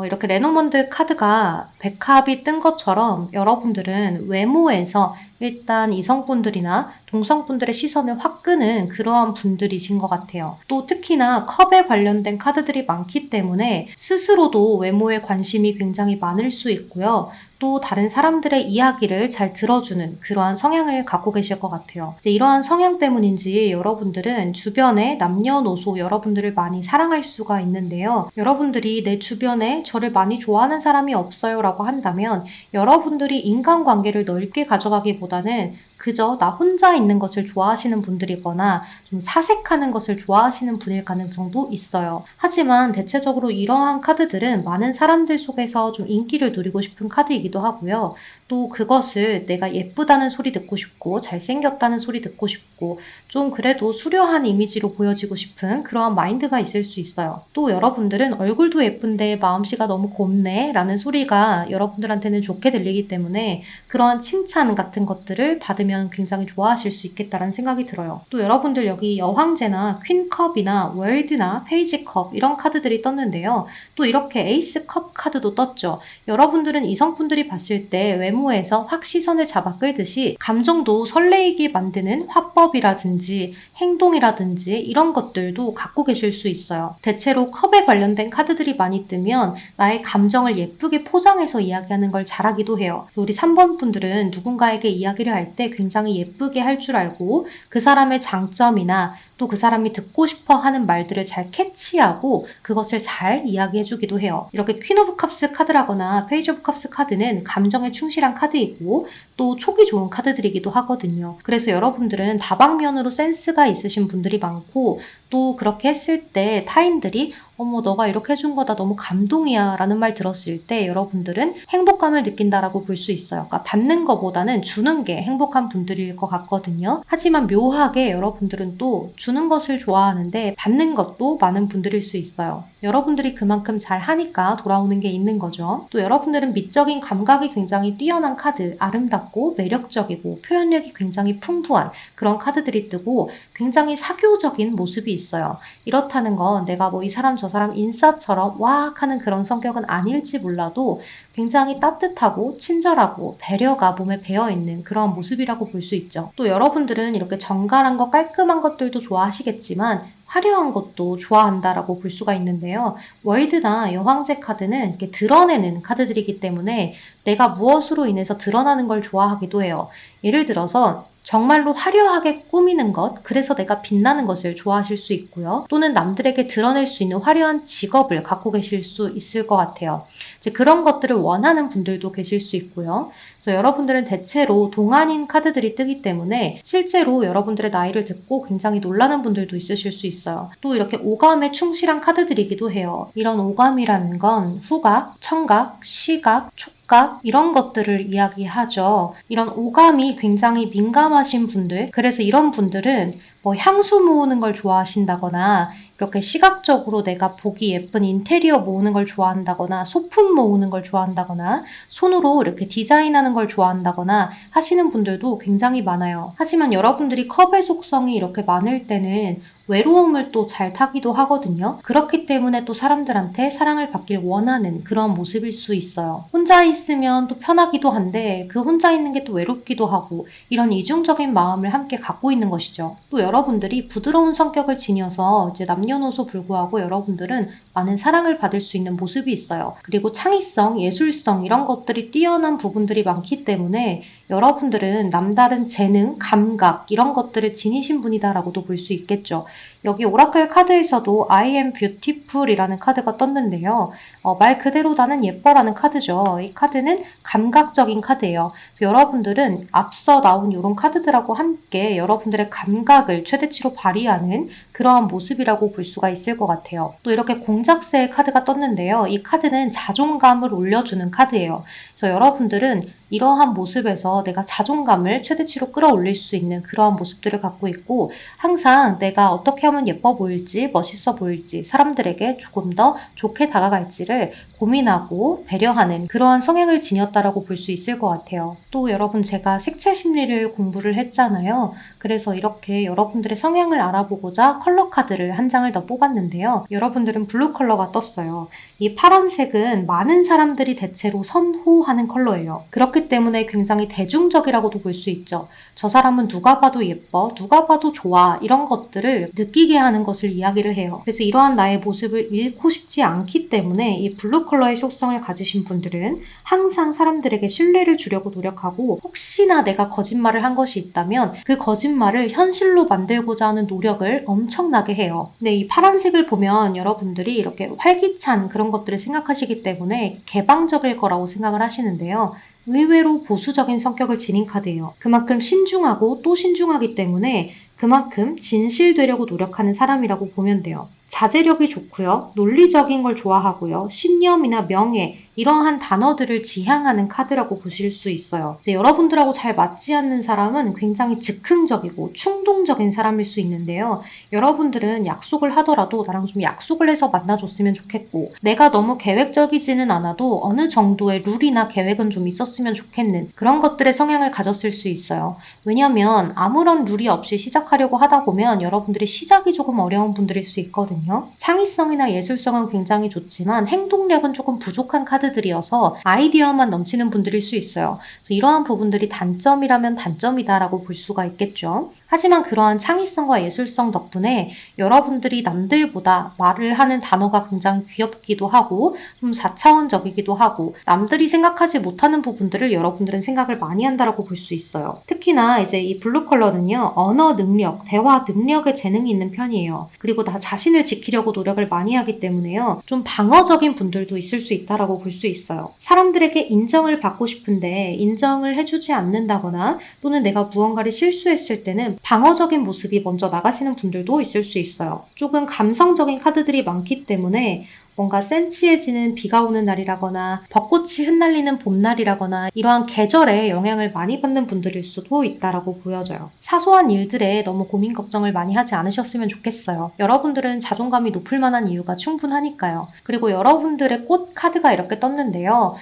이렇게 레노먼드 카드가 백합이 뜬 것처럼 여러분들은 외모에서 일단 이성분들이나 동성분들의 시선을 확 끄는 그러한 분들이신 것 같아요. 또 특히나 컵에 관련된 카드들이 많기 때문에 스스로도 외모에 관심이 굉장히 많을 수 있고요. 또 다른 사람들의 이야기를 잘 들어주는 그러한 성향을 갖고 계실 것 같아요. 이제 이러한 성향 때문인지 여러분들은 주변에 남녀노소 여러분들을 많이 사랑할 수가 있는데요. 여러분들이 내 주변에 저를 많이 좋아하는 사람이 없어요 라고 한다면 여러분들이 인간관계를 넓게 가져가기보다는 그저 나 혼자 있는 것을 좋아하시는 분들이거나 좀 사색하는 것을 좋아하시는 분일 가능성도 있어요. 하지만 대체적으로 이러한 카드들은 많은 사람들 속에서 좀 인기를 누리고 싶은 카드이기도 하고요. 또 그것을 내가 예쁘다는 소리 듣고 싶고 잘생겼다는 소리 듣고 싶고 좀 그래도 수려한 이미지로 보여지고 싶은 그러한 마인드가 있을 수 있어요. 또 여러분들은 얼굴도 예쁜데 마음씨가 너무 곱네 라는 소리가 여러분들한테는 좋게 들리기 때문에 그러한 칭찬 같은 것들을 받으면 굉장히 좋아하실 수 있겠다라는 생각이 들어요. 또 여러분들 여기 여황제나 퀸컵이나 월드나 페이지컵 이런 카드들이 떴는데요. 또 이렇게 에이스컵 카드도 떴죠. 여러분들은 이성분들이 봤을 때 외모에서 확 시선을 잡아 끌듯이 감정도 설레이게 만드는 화법이라든지 행동이라든지 이런 것들도 갖고 계실 수 있어요. 대체로 컵에 관련된 카드들이 많이 뜨면 나의 감정을 예쁘게 포장해서 이야기하는 걸 잘하기도 해요. 그래서 우리 3번 분들은 누군가에게 이야기를 할 때 굉장히 예쁘게 할 줄 알고 그 사람의 장점이나 또 그 사람이 듣고 싶어 하는 말들을 잘 캐치하고 그것을 잘 이야기해주기도 해요. 이렇게 퀸 오브 컵스 카드라거나 페이지 오브 컵스 카드는 감정에 충실한 카드이고 또 촉이 좋은 카드들이기도 하거든요. 그래서 여러분들은 다방면으로 센스가 있으신 분들이 많고 또 그렇게 했을 때 타인들이 어머 너가 이렇게 해준 거다 너무 감동이야 라는 말 들었을 때 여러분들은 행복감을 느낀다라고 볼 수 있어요. 그러니까 받는 것보다는 주는 게 행복한 분들일 것 같거든요. 하지만 묘하게 여러분들은 또 주는 것을 좋아하는데 받는 것도 많은 분들일 수 있어요. 여러분들이 그만큼 잘 하니까 돌아오는 게 있는 거죠. 또 여러분들은 미적인 감각이 굉장히 뛰어난 카드, 아름답고 매력적이고 표현력이 굉장히 풍부한 그런 카드들이 뜨고 굉장히 사교적인 모습이 있어요. 이렇다는 건 내가 뭐 이 사람 저 사람 인싸처럼 와악 하는 그런 성격은 아닐지 몰라도 굉장히 따뜻하고 친절하고 배려가 몸에 배어있는 그런 모습이라고 볼 수 있죠. 또 여러분들은 이렇게 정갈한 것 깔끔한 것들도 좋아하시겠지만 화려한 것도 좋아한다라고 볼 수가 있는데요. 월드나 여황제 카드는 이렇게 드러내는 카드들이기 때문에 내가 무엇으로 인해서 드러나는 걸 좋아하기도 해요. 예를 들어서 정말로 화려하게 꾸미는 것, 그래서 내가 빛나는 것을 좋아하실 수 있고요. 또는 남들에게 드러낼 수 있는 화려한 직업을 갖고 계실 수 있을 것 같아요. 이제 그런 것들을 원하는 분들도 계실 수 있고요. 그래서 여러분들은 대체로 동안인 카드들이 뜨기 때문에 실제로 여러분들의 나이를 듣고 굉장히 놀라는 분들도 있으실 수 있어요. 또 이렇게 오감에 충실한 카드들이기도 해요. 이런 오감이라는 건 후각, 청각, 시각, 촉각 이런 것들을 이야기하죠. 이런 오감이 굉장히 민감하신 분들, 그래서 이런 분들은 뭐 향수 모으는 걸 좋아하신다거나 이렇게 시각적으로 내가 보기 예쁜 인테리어 모으는 걸 좋아한다거나 소품 모으는 걸 좋아한다거나 손으로 이렇게 디자인하는 걸 좋아한다거나 하시는 분들도 굉장히 많아요. 하지만 여러분들이 컵의 속성이 이렇게 많을 때는 외로움을 또 잘 타기도 하거든요. 그렇기 때문에 또 사람들한테 사랑을 받길 원하는 그런 모습일 수 있어요. 혼자 있으면 또 편하기도 한데 그 혼자 있는 게 또 외롭기도 하고 이런 이중적인 마음을 함께 갖고 있는 것이죠. 또 여러분들이 부드러운 성격을 지녀서 이제 남녀노소 불구하고 여러분들은 많은 사랑을 받을 수 있는 모습이 있어요. 그리고 창의성, 예술성 이런 것들이 뛰어난 부분들이 많기 때문에 여러분들은 남다른 재능, 감각 이런 것들을 지니신 분이다라고도 볼 수 있겠죠. 여기 오라클 카드에서도 I am beautiful이라는 카드가 떴는데요. 말 그대로 나는 예뻐라는 카드죠. 이 카드는 감각적인 카드예요. 그래서 여러분들은 앞서 나온 이런 카드들하고 함께 여러분들의 감각을 최대치로 발휘하는 그러한 모습이라고 볼 수가 있을 것 같아요. 또 이렇게 공작새의 카드가 떴는데요. 이 카드는 자존감을 올려주는 카드예요. 그래서 여러분들은 이러한 모습에서 내가 자존감을 최대치로 끌어올릴 수 있는 그러한 모습들을 갖고 있고 항상 내가 어떻게 하면 예뻐 보일지 멋있어 보일지 사람들에게 조금 더 좋게 다가갈지를 고민하고 배려하는 그러한 성향을 지녔다라고 볼 수 있을 것 같아요. 또 여러분 제가 색채 심리를 공부를 했잖아요. 그래서 이렇게 여러분들의 성향을 알아보고자 컬러 카드를 한 장을 더 뽑았는데요. 여러분들은 블루 컬러가 떴어요. 이 파란색은 많은 사람들이 대체로 선호하는 컬러예요. 그렇기 때문에 굉장히 대중적이라고도 볼 수 있죠. 저 사람은 누가 봐도 예뻐, 누가 봐도 좋아 이런 것들을 느끼게 하는 것을 이야기를 해요. 그래서 이러한 나의 모습을 잃고 싶지 않기 때문에 이 블루 컬러의 속성을 가지신 분들은 항상 사람들에게 신뢰를 주려고 노력하고 혹시나 내가 거짓말을 한 것이 있다면 그 거짓말을 현실로 만들고자 하는 노력을 엄청나게 해요. 근데 이 파란색을 보면 여러분들이 이렇게 활기찬 그런 것들을 생각하시기 때문에 개방적일 거라고 생각을 하시는데요. 의외로 보수적인 성격을 지닌 카드예요. 그만큼 신중하고 또 신중하기 때문에 그만큼 진실되려고 노력하는 사람이라고 보면 돼요. 자제력이 좋고요. 논리적인 걸 좋아하고요. 신념이나 명예 이러한 단어들을 지향하는 카드라고 보실 수 있어요. 이제 여러분들하고 잘 맞지 않는 사람은 굉장히 즉흥적이고 충동적인 사람일 수 있는데요. 여러분들은 약속을 하더라도 나랑 좀 약속을 해서 만나줬으면 좋겠고 내가 너무 계획적이지는 않아도 어느 정도의 룰이나 계획은 좀 있었으면 좋겠는 그런 것들의 성향을 가졌을 수 있어요. 왜냐하면 아무런 룰이 없이 시작하려고 하다 보면 여러분들이 시작이 조금 어려운 분들일 수 있거든요. 창의성이나 예술성은 굉장히 좋지만 행동력은 조금 부족한 카드들이어서 아이디어만 넘치는 분들일 수 있어요. 그래서 이러한 부분들이 단점이라면 단점이다라고 볼 수가 있겠죠. 하지만 그러한 창의성과 예술성 덕분에 여러분들이 남들보다 말을 하는 단어가 굉장히 귀엽기도 하고 좀 4차원적이기도 하고 남들이 생각하지 못하는 부분들을 여러분들은 생각을 많이 한다라고 볼 수 있어요. 특히나 이제 이 블루 컬러는요. 언어 능력, 대화 능력에 재능이 있는 편이에요. 그리고 나 자신을 지키려고 노력을 많이 하기 때문에요. 좀 방어적인 분들도 있을 수 있다라고 볼 수 있어요. 사람들에게 인정을 받고 싶은데 인정을 해주지 않는다거나 또는 내가 무언가를 실수했을 때는 방어적인 모습이 먼저 나가시는 분들도 있을 수 있어요. 조금 감성적인 카드들이 많기 때문에 뭔가 센치해지는 비가 오는 날이라거나 벚꽃이 흩날리는 봄날이라거나 이러한 계절에 영향을 많이 받는 분들일 수도 있다라고 보여져요. 사소한 일들에 너무 고민 걱정을 많이 하지 않으셨으면 좋겠어요. 여러분들은 자존감이 높을 만한 이유가 충분하니까요. 그리고 여러분들의 꽃 카드가 이렇게 떴는데요.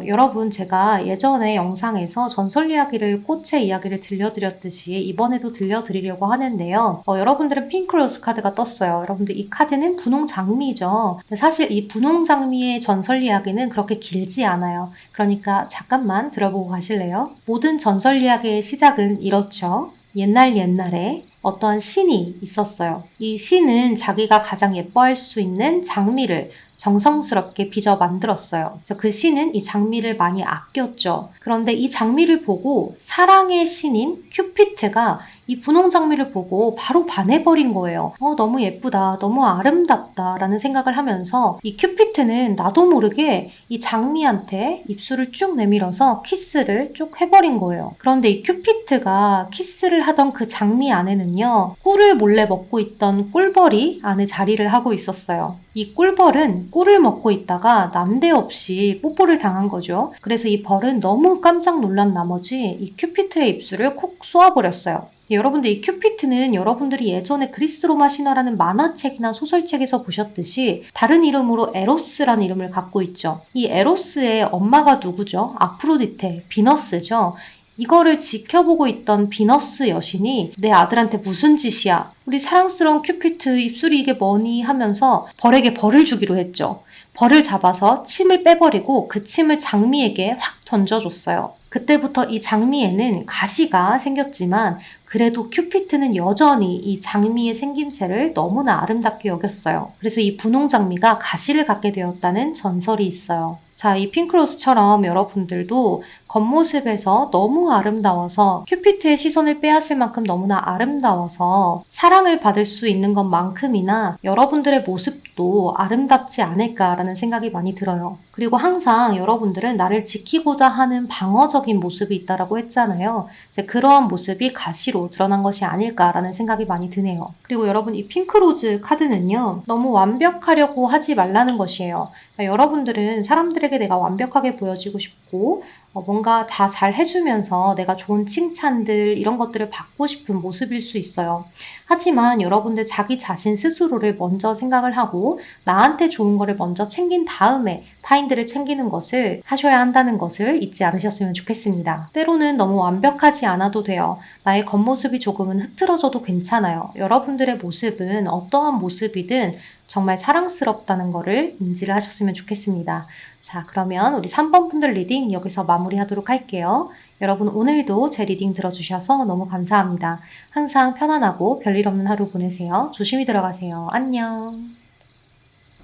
여러분 제가 예전에 영상에서 전설 이야기를 꽃의 이야기를 들려드렸듯이 이번에도 들려드리려고 하는데요. 여러분들은 핑크로스 카드가 떴어요. 여러분들 이 카드는 분홍 장미죠. 사실 이 분홍 장미의 전설 이야기는 그렇게 길지 않아요. 그러니까 잠깐만 들어보고 가실래요? 모든 전설 이야기의 시작은 이렇죠. 옛날에 어떠한 신이 있었어요. 이 신은 자기가 가장 예뻐할 수 있는 장미를 정성스럽게 빚어 만들었어요. 그래서 그 신은 이 장미를 많이 아꼈죠. 그런데 이 장미를 보고 사랑의 신인 큐피트가 이 분홍 장미를 보고 바로 반해버린 거예요. 너무 예쁘다, 너무 아름답다 라는 생각을 하면서 이 큐피트는 나도 모르게 이 장미한테 입술을 쭉 내밀어서 키스를 쭉 해버린 거예요. 그런데 이 큐피트가 키스를 하던 그 장미 안에는요, 꿀을 몰래 먹고 있던 꿀벌이 안에 자리를 하고 있었어요. 이 꿀벌은 꿀을 먹고 있다가 난데없이 뽀뽀를 당한 거죠. 그래서 이 벌은 너무 깜짝 놀란 나머지 이 큐피트의 입술을 콕 쏘아버렸어요. 여러분들 이 큐피트는 여러분들이 예전에 그리스 로마 신화라는 만화책이나 소설책에서 보셨듯이 다른 이름으로 에로스라는 이름을 갖고 있죠. 이 에로스의 엄마가 누구죠? 아프로디테, 비너스죠. 이거를 지켜보고 있던 비너스 여신이 내 아들한테 무슨 짓이야? 우리 사랑스러운 큐피트 입술이 이게 뭐니? 하면서 벌에게 벌을 주기로 했죠. 벌을 잡아서 침을 빼버리고 그 침을 장미에게 확 던져줬어요. 그때부터 이 장미에는 가시가 생겼지만 그래도 큐피트는 여전히 이 장미의 생김새를 너무나 아름답게 여겼어요. 그래서 이 분홍 장미가 가시를 갖게 되었다는 전설이 있어요. 자, 이 핑크로스처럼 여러분들도 겉모습에서 너무 아름다워서 큐피트의 시선을 빼앗을 만큼 너무나 아름다워서 사랑을 받을 수 있는 것만큼이나 여러분들의 모습도 아름답지 않을까라는 생각이 많이 들어요. 그리고 항상 여러분들은 나를 지키고자 하는 방어적인 모습이 있다라고 했잖아요. 이제 그러한 모습이 가시로 드러난 것이 아닐까라는 생각이 많이 드네요. 그리고 여러분 이 핑크로즈 카드는요. 너무 완벽하려고 하지 말라는 것이에요. 그러니까 여러분들은 사람들에게 내가 완벽하게 보여지고 싶고 뭔가 다 잘 해주면서 내가 좋은 칭찬들 이런 것들을 받고 싶은 모습일 수 있어요. 하지만 여러분들 자기 자신 스스로를 먼저 생각을 하고 나한테 좋은 거를 먼저 챙긴 다음에 타인들을 챙기는 것을 하셔야 한다는 것을 잊지 않으셨으면 좋겠습니다. 때로는 너무 완벽하지 않아도 돼요. 나의 겉모습이 조금은 흐트러져도 괜찮아요. 여러분들의 모습은 어떠한 모습이든 정말 사랑스럽다는 거를 인지를 하셨으면 좋겠습니다. 자, 그러면 우리 3번 분들 리딩 여기서 마무리하도록 할게요. 여러분 오늘도 제 리딩 들어주셔서 너무 감사합니다. 항상 편안하고 별일 없는 하루 보내세요. 조심히 들어가세요. 안녕.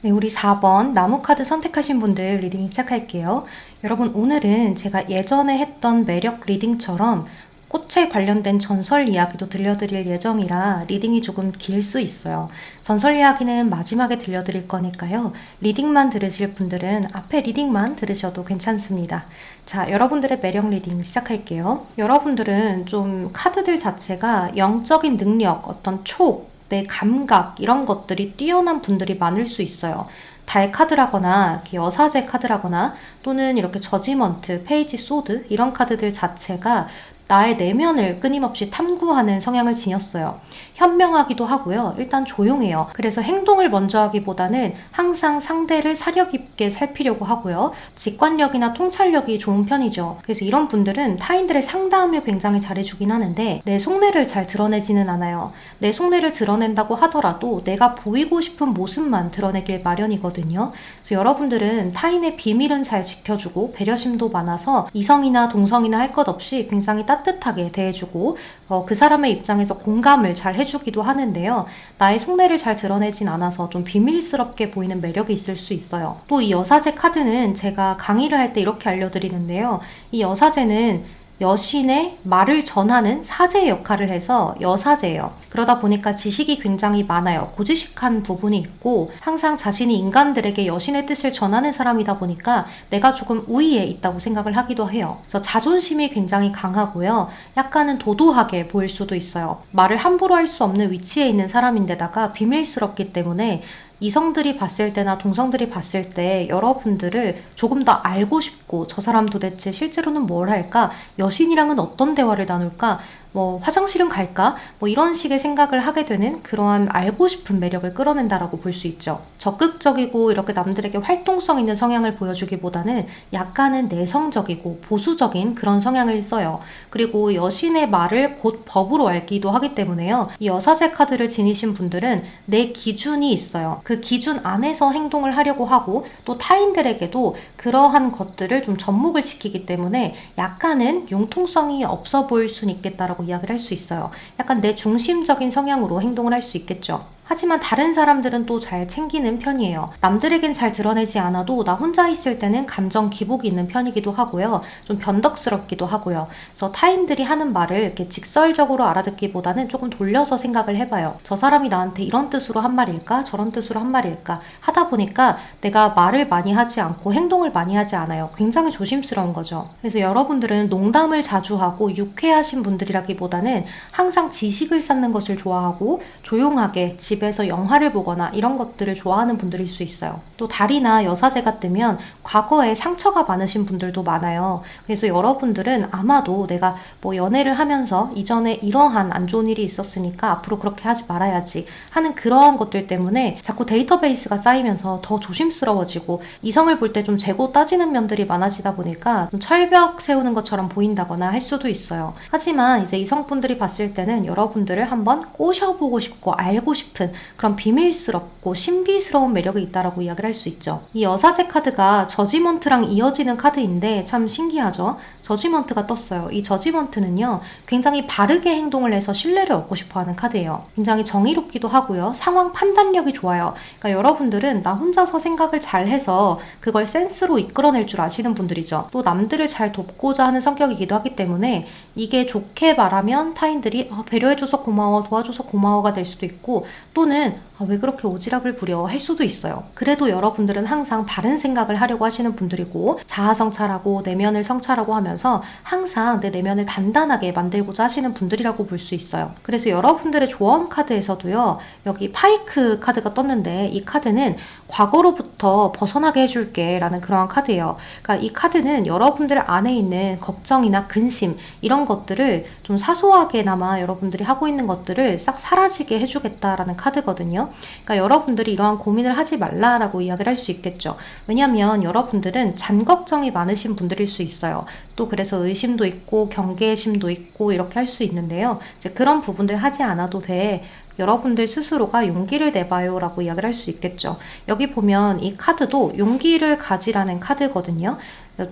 네, 우리 4번 나무 카드 선택하신 분들 리딩 시작할게요. 여러분 오늘은 제가 예전에 했던 매력 리딩처럼 꽃에 관련된 전설 이야기도 들려드릴 예정이라 리딩이 조금 길 수 있어요. 전설 이야기는 마지막에 들려드릴 거니까요. 리딩만 들으실 분들은 앞에 리딩만 들으셔도 괜찮습니다. 자, 여러분들의 매력 리딩 시작할게요. 여러분들은 좀 카드들 자체가 영적인 능력, 어떤 촉, 내 감각 이런 것들이 뛰어난 분들이 많을 수 있어요. 달 카드라거나 이렇게 여사제 카드라거나 또는 이렇게 저지먼트, 페이지 소드 이런 카드들 자체가 나의 내면을 끊임없이 탐구하는 성향을 지녔어요. 현명하기도 하고요. 일단 조용해요. 그래서 행동을 먼저 하기보다는 항상 상대를 사려 깊게 살피려고 하고요. 직관력이나 통찰력이 좋은 편이죠. 그래서 이런 분들은 타인들의 상담을 굉장히 잘해주긴 하는데 내 속내를 잘 드러내지는 않아요. 내 속내를 드러낸다고 하더라도 내가 보이고 싶은 모습만 드러내길 마련이거든요. 그래서 여러분들은 타인의 비밀은 잘 지켜주고 배려심도 많아서 이성이나 동성이나 할 것 없이 굉장히 따뜻하게 대해주고 그 사람의 입장에서 공감을 잘 해주기도 하는데요. 나의 속내를 잘 드러내진 않아서 좀 비밀스럽게 보이는 매력이 있을 수 있어요. 또 이 여사제 카드는 제가 강의를 할 때 이렇게 알려드리는데요. 이 여사제는 여신의 말을 전하는 사제의 역할을 해서 여사제예요. 그러다 보니까 지식이 굉장히 많아요. 고지식한 부분이 있고 항상 자신이 인간들에게 여신의 뜻을 전하는 사람이다 보니까 내가 조금 우위에 있다고 생각을 하기도 해요. 그래서 자존심이 굉장히 강하고요. 약간은 도도하게 보일 수도 있어요. 말을 함부로 할 수 없는 위치에 있는 사람인데다가 비밀스럽기 때문에 이성들이 봤을 때나 동성들이 봤을 때 여러분들을 조금 더 알고 싶고 저 사람 도대체 실제로는 뭘 할까? 여신이랑은 어떤 대화를 나눌까? 뭐 화장실은 갈까? 뭐 이런 식의 생각을 하게 되는 그러한 알고 싶은 매력을 끌어낸다라고 볼 수 있죠. 적극적이고 이렇게 남들에게 활동성 있는 성향을 보여주기보다는 약간은 내성적이고 보수적인 그런 성향을 써요. 그리고 여신의 말을 곧 법으로 알기도 하기 때문에요. 이 여사제 카드를 지니신 분들은 내 기준이 있어요. 그 기준 안에서 행동을 하려고 하고 또 타인들에게도 그러한 것들을 좀 접목을 시키기 때문에 약간은 융통성이 없어 보일 수는 있겠다라고 이야기를 할 수 있어요. 약간 내 중심적인 성향으로 행동을 할 수 있겠죠. 하지만 다른 사람들은 또 잘 챙기는 편이에요. 남들에겐 잘 드러내지 않아도 나 혼자 있을 때는 감정 기복이 있는 편이기도 하고요. 좀 변덕스럽기도 하고요. 그래서 타인들이 하는 말을 이렇게 직설적으로 알아듣기보다는 조금 돌려서 생각을 해봐요. 저 사람이 나한테 이런 뜻으로 한 말일까? 저런 뜻으로 한 말일까? 하다 보니까 내가 말을 많이 하지 않고 행동을 많이 하지 않아요. 굉장히 조심스러운 거죠. 그래서 여러분들은 농담을 자주 하고 유쾌하신 분들이라기보다는 항상 지식을 쌓는 것을 좋아하고 조용하게 집에서 영화를 보거나 이런 것들을 좋아하는 분들일 수 있어요. 또 달이나 여사제가 뜨면 과거에 상처가 많으신 분들도 많아요. 그래서 여러분들은 아마도 내가 뭐 연애를 하면서 이전에 이러한 안 좋은 일이 있었으니까 앞으로 그렇게 하지 말아야지 하는 그러한 것들 때문에 자꾸 데이터베이스가 쌓이면서 더 조심스러워지고 이성을 볼 때 좀 재고 따지는 면들이 많아지다 보니까 좀 철벽 세우는 것처럼 보인다거나 할 수도 있어요. 하지만 이제 이성분들이 봤을 때는 여러분들을 한번 꼬셔보고 싶고 알고 싶은 그런 비밀스럽고 신비스러운 매력이 있다라고 이야기를 할 수 있죠. 이 여사제 카드가 저지먼트랑 이어지는 카드인데 참 신기하죠. 저지먼트가 떴어요. 이 저지먼트는요, 굉장히 바르게 행동을 해서 신뢰를 얻고 싶어 하는 카드예요. 굉장히 정의롭기도 하고요. 상황 판단력이 좋아요. 그러니까 여러분들은 나 혼자서 생각을 잘 해서 그걸 센스로 이끌어낼 줄 아시는 분들이죠. 또 남들을 잘 돕고자 하는 성격이기도 하기 때문에 이게 좋게 말하면 타인들이 배려해줘서 고마워, 도와줘서 고마워가 될 수도 있고, 또는 왜 그렇게 오지랖을 부려 할 수도 있어요. 그래도 여러분들은 항상 바른 생각을 하려고 하시는 분들이고, 자아 성찰하고 내면을 성찰하고 하면서 항상 내 내면을 단단하게 만들고자 하시는 분들이라고 볼 수 있어요. 그래서 여러분들의 조언 카드에서도요, 여기 파이크 카드가 떴는데, 이 카드는 과거로부터 벗어나게 해줄게 라는 그러한 카드예요. 그러니까 이 카드는 여러분들 안에 있는 걱정이나 근심, 이런 것들을 좀 사소하게나마 여러분들이 하고 있는 것들을 싹 사라지게 해주겠다라는 카드거든요. 그러니까 여러분들이 이러한 고민을 하지 말라라고 이야기를 할 수 있겠죠. 왜냐하면 여러분들은 잔걱정이 많으신 분들일 수 있어요. 또 그래서 의심도 있고 경계심도 있고 이렇게 할 수 있는데요. 이제 그런 부분들 하지 않아도 돼. 여러분들 스스로가 용기를 내봐요 라고 이야기를 할 수 있겠죠. 여기 보면 이 카드도 용기를 가지라는 카드거든요.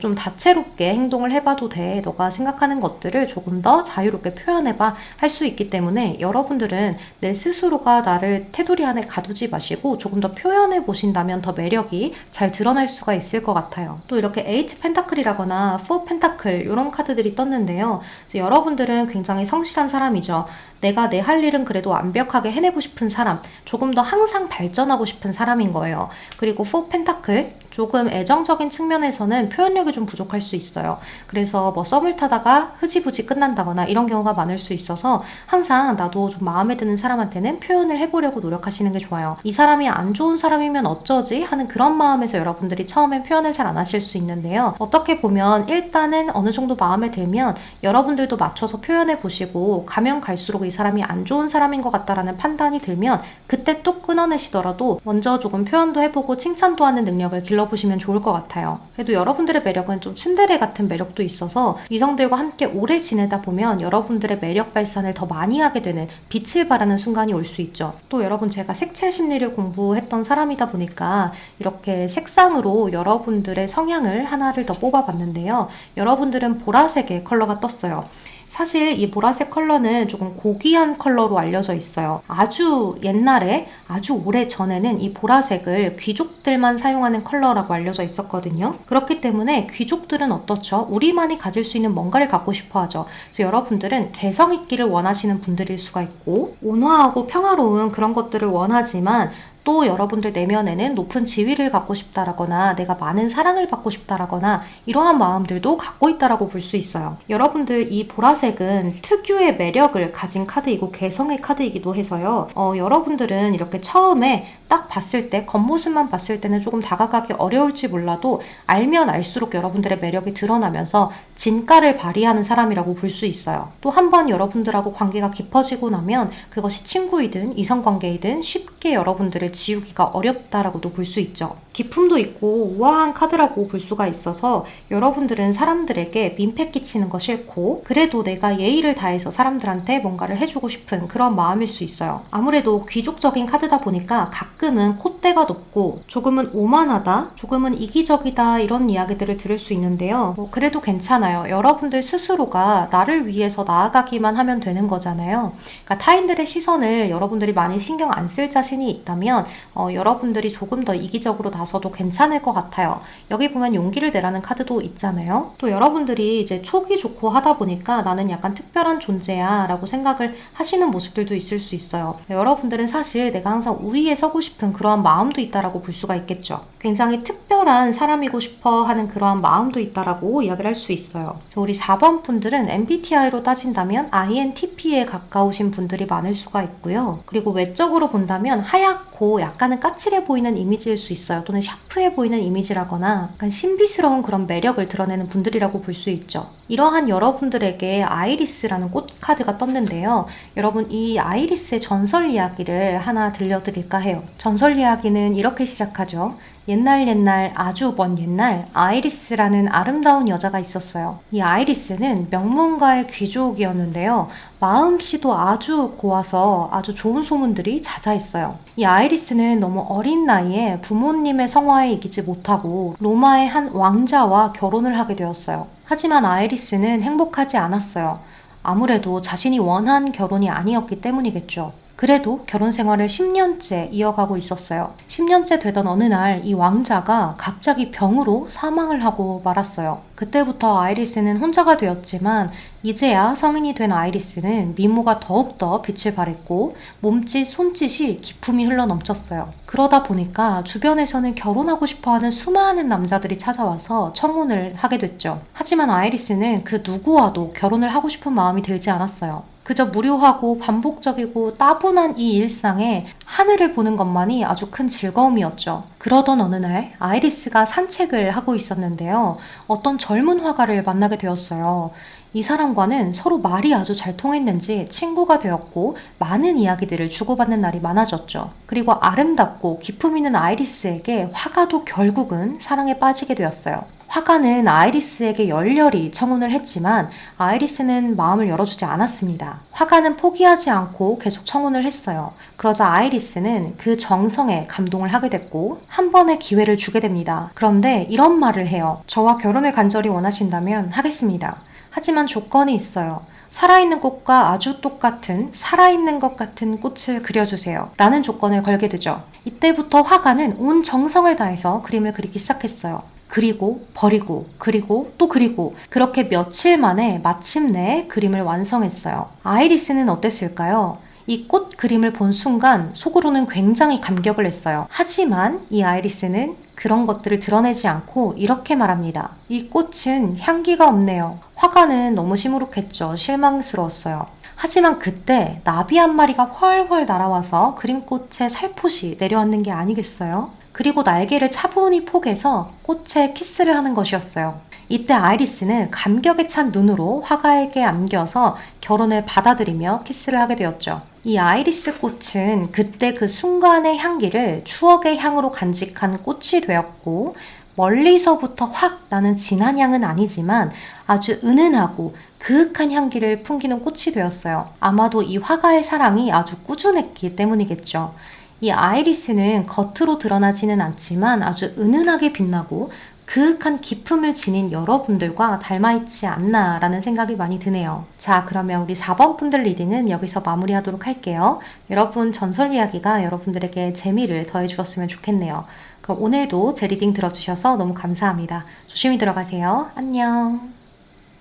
좀 다채롭게 행동을 해봐도 돼. 너가 생각하는 것들을 조금 더 자유롭게 표현해봐 할 수 있기 때문에 여러분들은 내 스스로가 나를 테두리 안에 가두지 마시고 조금 더 표현해 보신다면 더 매력이 잘 드러날 수가 있을 것 같아요. 또 이렇게 8 펜타클이라거나 4 펜타클 이런 카드들이 떴는데요. 여러분들은 굉장히 성실한 사람이죠. 내가 내 할 일은 그래도 완벽하게 해내고 싶은 사람, 조금 더 항상 발전하고 싶은 사람인 거예요. 그리고 4 펜타클, 조금 애정적인 측면에서는 표현력이 좀 부족할 수 있어요. 그래서 뭐 썸을 타다가 흐지부지 끝난다거나 이런 경우가 많을 수 있어서 항상 나도 좀 마음에 드는 사람한테는 표현을 해보려고 노력하시는 게 좋아요. 이 사람이 안 좋은 사람이면 어쩌지? 하는 그런 마음에서 여러분들이 처음엔 표현을 잘 안 하실 수 있는데요. 어떻게 보면 일단은 어느 정도 마음에 들면 여러분들도 맞춰서 표현해 보시고, 가면 갈수록 이 사람이 안 좋은 사람인 것 같다라는 판단이 들면 그때 뚝 끊어내시더라도 먼저 조금 표현도 해보고 칭찬도 하는 능력을 길러보시면 좋을 것 같아요. 그래도 여러분들의 매력은 좀 츤데레 같은 매력도 있어서 이성들과 함께 오래 지내다 보면 여러분들의 매력 발산을 더 많이 하게 되는, 빛을 발하는 순간이 올 수 있죠. 또 여러분, 제가 색채 심리를 공부했던 사람이다 보니까 이렇게 색상으로 여러분들의 성향을 하나를 더 뽑아봤는데요. 여러분들은 보라색의 컬러가 떴어요. 사실 이 보라색 컬러는 조금 고귀한 컬러로 알려져 있어요. 아주 옛날에, 아주 오래 전에는 이 보라색을 귀족들만 사용하는 컬러라고 알려져 있었거든요. 그렇기 때문에 귀족들은 어떻죠? 우리만이 가질 수 있는 뭔가를 갖고 싶어 하죠. 그래서 여러분들은 개성 있기를 원하시는 분들일 수가 있고, 온화하고 평화로운 그런 것들을 원하지만 또 여러분들 내면에는 높은 지위를 갖고 싶다라거나 내가 많은 사랑을 받고 싶다라거나 이러한 마음들도 갖고 있다라고 볼 수 있어요. 여러분들 이 보라색은 특유의 매력을 가진 카드이고 개성의 카드이기도 해서요. 여러분들은 이렇게 처음에 딱 봤을 때, 겉모습만 봤을 때는 조금 다가가기 어려울지 몰라도 알면 알수록 여러분들의 매력이 드러나면서 진가를 발휘하는 사람이라고 볼 수 있어요. 또 한 번 여러분들하고 관계가 깊어지고 나면 그것이 친구이든 이성관계이든 쉽게 여러분들을 지우기가 어렵다라고도 볼 수 있죠. 기품도 있고 우아한 카드라고 볼 수가 있어서 여러분들은 사람들에게 민폐 끼치는 거 싫고, 그래도 내가 예의를 다해서 사람들한테 뭔가를 해주고 싶은 그런 마음일 수 있어요. 아무래도 귀족적인 카드다 보니까 가끔은 콧대가 높고 조금은 오만하다, 조금은 이기적이다 이런 이야기들을 들을 수 있는데요. 그래도 괜찮아요. 여러분들 스스로가 나를 위해서 나아가기만 하면 되는 거잖아요. 그러니까 타인들의 시선을 여러분들이 많이 신경 안 쓸 자신이 있다면 여러분들이 조금 더 이기적으로 나서도 괜찮을 것 같아요. 여기 보면 용기를 내라는 카드도 있잖아요. 또 여러분들이 이제 촉이 좋고 하다 보니까 나는 약간 특별한 존재야 라고 생각을 하시는 모습들도 있을 수 있어요. 여러분들은 사실 내가 항상 우위에 서고 싶은 그러한 마음도 있다라고 볼 수가 있겠죠. 굉장히 특별한 사람이고 싶어 하는 그러한 마음도 있다라고 이야기를 할 수 있어요. 그래서 우리 4번 분들은 MBTI로 따진다면 INTP에 가까우신 분들이 많을 수가 있고요. 그리고 외적으로 본다면 하얗고 약간은 까칠해 보이는 이미지일 수 있어요. 또는 샤프해 보이는 이미지라거나 약간 신비스러운 그런 매력을 드러내는 분들이라고 볼 수 있죠. 이러한 여러분들에게 아이리스라는 꽃 카드가 떴는데요. 여러분, 이 아이리스의 전설 이야기를 하나 들려드릴까 해요. 전설 이야기는 이렇게 시작하죠. 옛날 아주 먼 옛날 아이리스라는 아름다운 여자가 있었어요. 이 아이리스는 명문가의 귀족이었는데요. 마음씨도 아주 고와서 아주 좋은 소문들이 자자했어요. 이 아이리스는 너무 어린 나이에 부모님의 성화에 이기지 못하고 로마의 한 왕자와 결혼을 하게 되었어요. 하지만 아이리스는 행복하지 않았어요. 아무래도 자신이 원한 결혼이 아니었기 때문이겠죠. 그래도 결혼 생활을 10년째 이어가고 있었어요. 10년째 되던 어느 날 이 왕자가 갑자기 병으로 사망을 하고 말았어요. 그때부터 아이리스는 혼자가 되었지만 이제야 성인이 된 아이리스는 미모가 더욱더 빛을 발했고 몸짓, 손짓이 기품이 흘러넘쳤어요. 그러다 보니까 주변에서는 결혼하고 싶어하는 수많은 남자들이 찾아와서 청혼을 하게 됐죠. 하지만 아이리스는 그 누구와도 결혼을 하고 싶은 마음이 들지 않았어요. 그저 무료하고 반복적이고 따분한 이 일상에 하늘을 보는 것만이 아주 큰 즐거움이었죠. 그러던 어느 날 아이리스가 산책을 하고 있었는데요. 어떤 젊은 화가를 만나게 되었어요. 이 사람과는 서로 말이 아주 잘 통했는지 친구가 되었고 많은 이야기들을 주고받는 날이 많아졌죠. 그리고 아름답고 기품 있는 아이리스에게 화가도 결국은 사랑에 빠지게 되었어요. 화가는 아이리스에게 열렬히 청혼을 했지만 아이리스는 마음을 열어주지 않았습니다. 화가는 포기하지 않고 계속 청혼을 했어요. 그러자 아이리스는 그 정성에 감동을 하게 됐고 한 번의 기회를 주게 됩니다. 그런데 이런 말을 해요. 저와 결혼을 간절히 원하신다면 하겠습니다. 하지만 조건이 있어요. 살아있는 꽃과 아주 똑같은 살아있는 것 같은 꽃을 그려주세요. 라는 조건을 걸게 되죠. 이때부터 화가는 온 정성을 다해서 그림을 그리기 시작했어요. 그리고 버리고 그리고 또 그리고 그렇게 며칠 만에 마침내 그림을 완성했어요. 아이리스는 어땠을까요? 이 꽃 그림을 본 순간 속으로는 굉장히 감격을 했어요. 하지만 이 아이리스는 그런 것들을 드러내지 않고 이렇게 말합니다. 이 꽃은 향기가 없네요. 화가는 너무 시무룩했죠. 실망스러웠어요. 하지만 그때 나비 한 마리가 훨훨 날아와서 그림꽃에 살포시 내려앉는 게 아니겠어요? 그리고 날개를 차분히 포개서 꽃에 키스를 하는 것이었어요. 이때 아이리스는 감격에 찬 눈으로 화가에게 안겨서 결혼을 받아들이며 키스를 하게 되었죠. 이 아이리스 꽃은 그때 그 순간의 향기를 추억의 향으로 간직한 꽃이 되었고 멀리서부터 확 나는 진한 향은 아니지만 아주 은은하고 그윽한 향기를 풍기는 꽃이 되었어요. 아마도 이 화가의 사랑이 아주 꾸준했기 때문이겠죠. 이 아이리스는 겉으로 드러나지는 않지만 아주 은은하게 빛나고 그윽한 기품을 지닌 여러분들과 닮아있지 않나 라는 생각이 많이 드네요. 자, 그러면 우리 4번 분들 리딩은 여기서 마무리하도록 할게요. 여러분 전설 이야기가 여러분들에게 재미를 더해주었으면 좋겠네요. 그럼 오늘도 제 리딩 들어주셔서 너무 감사합니다. 조심히 들어가세요. 안녕.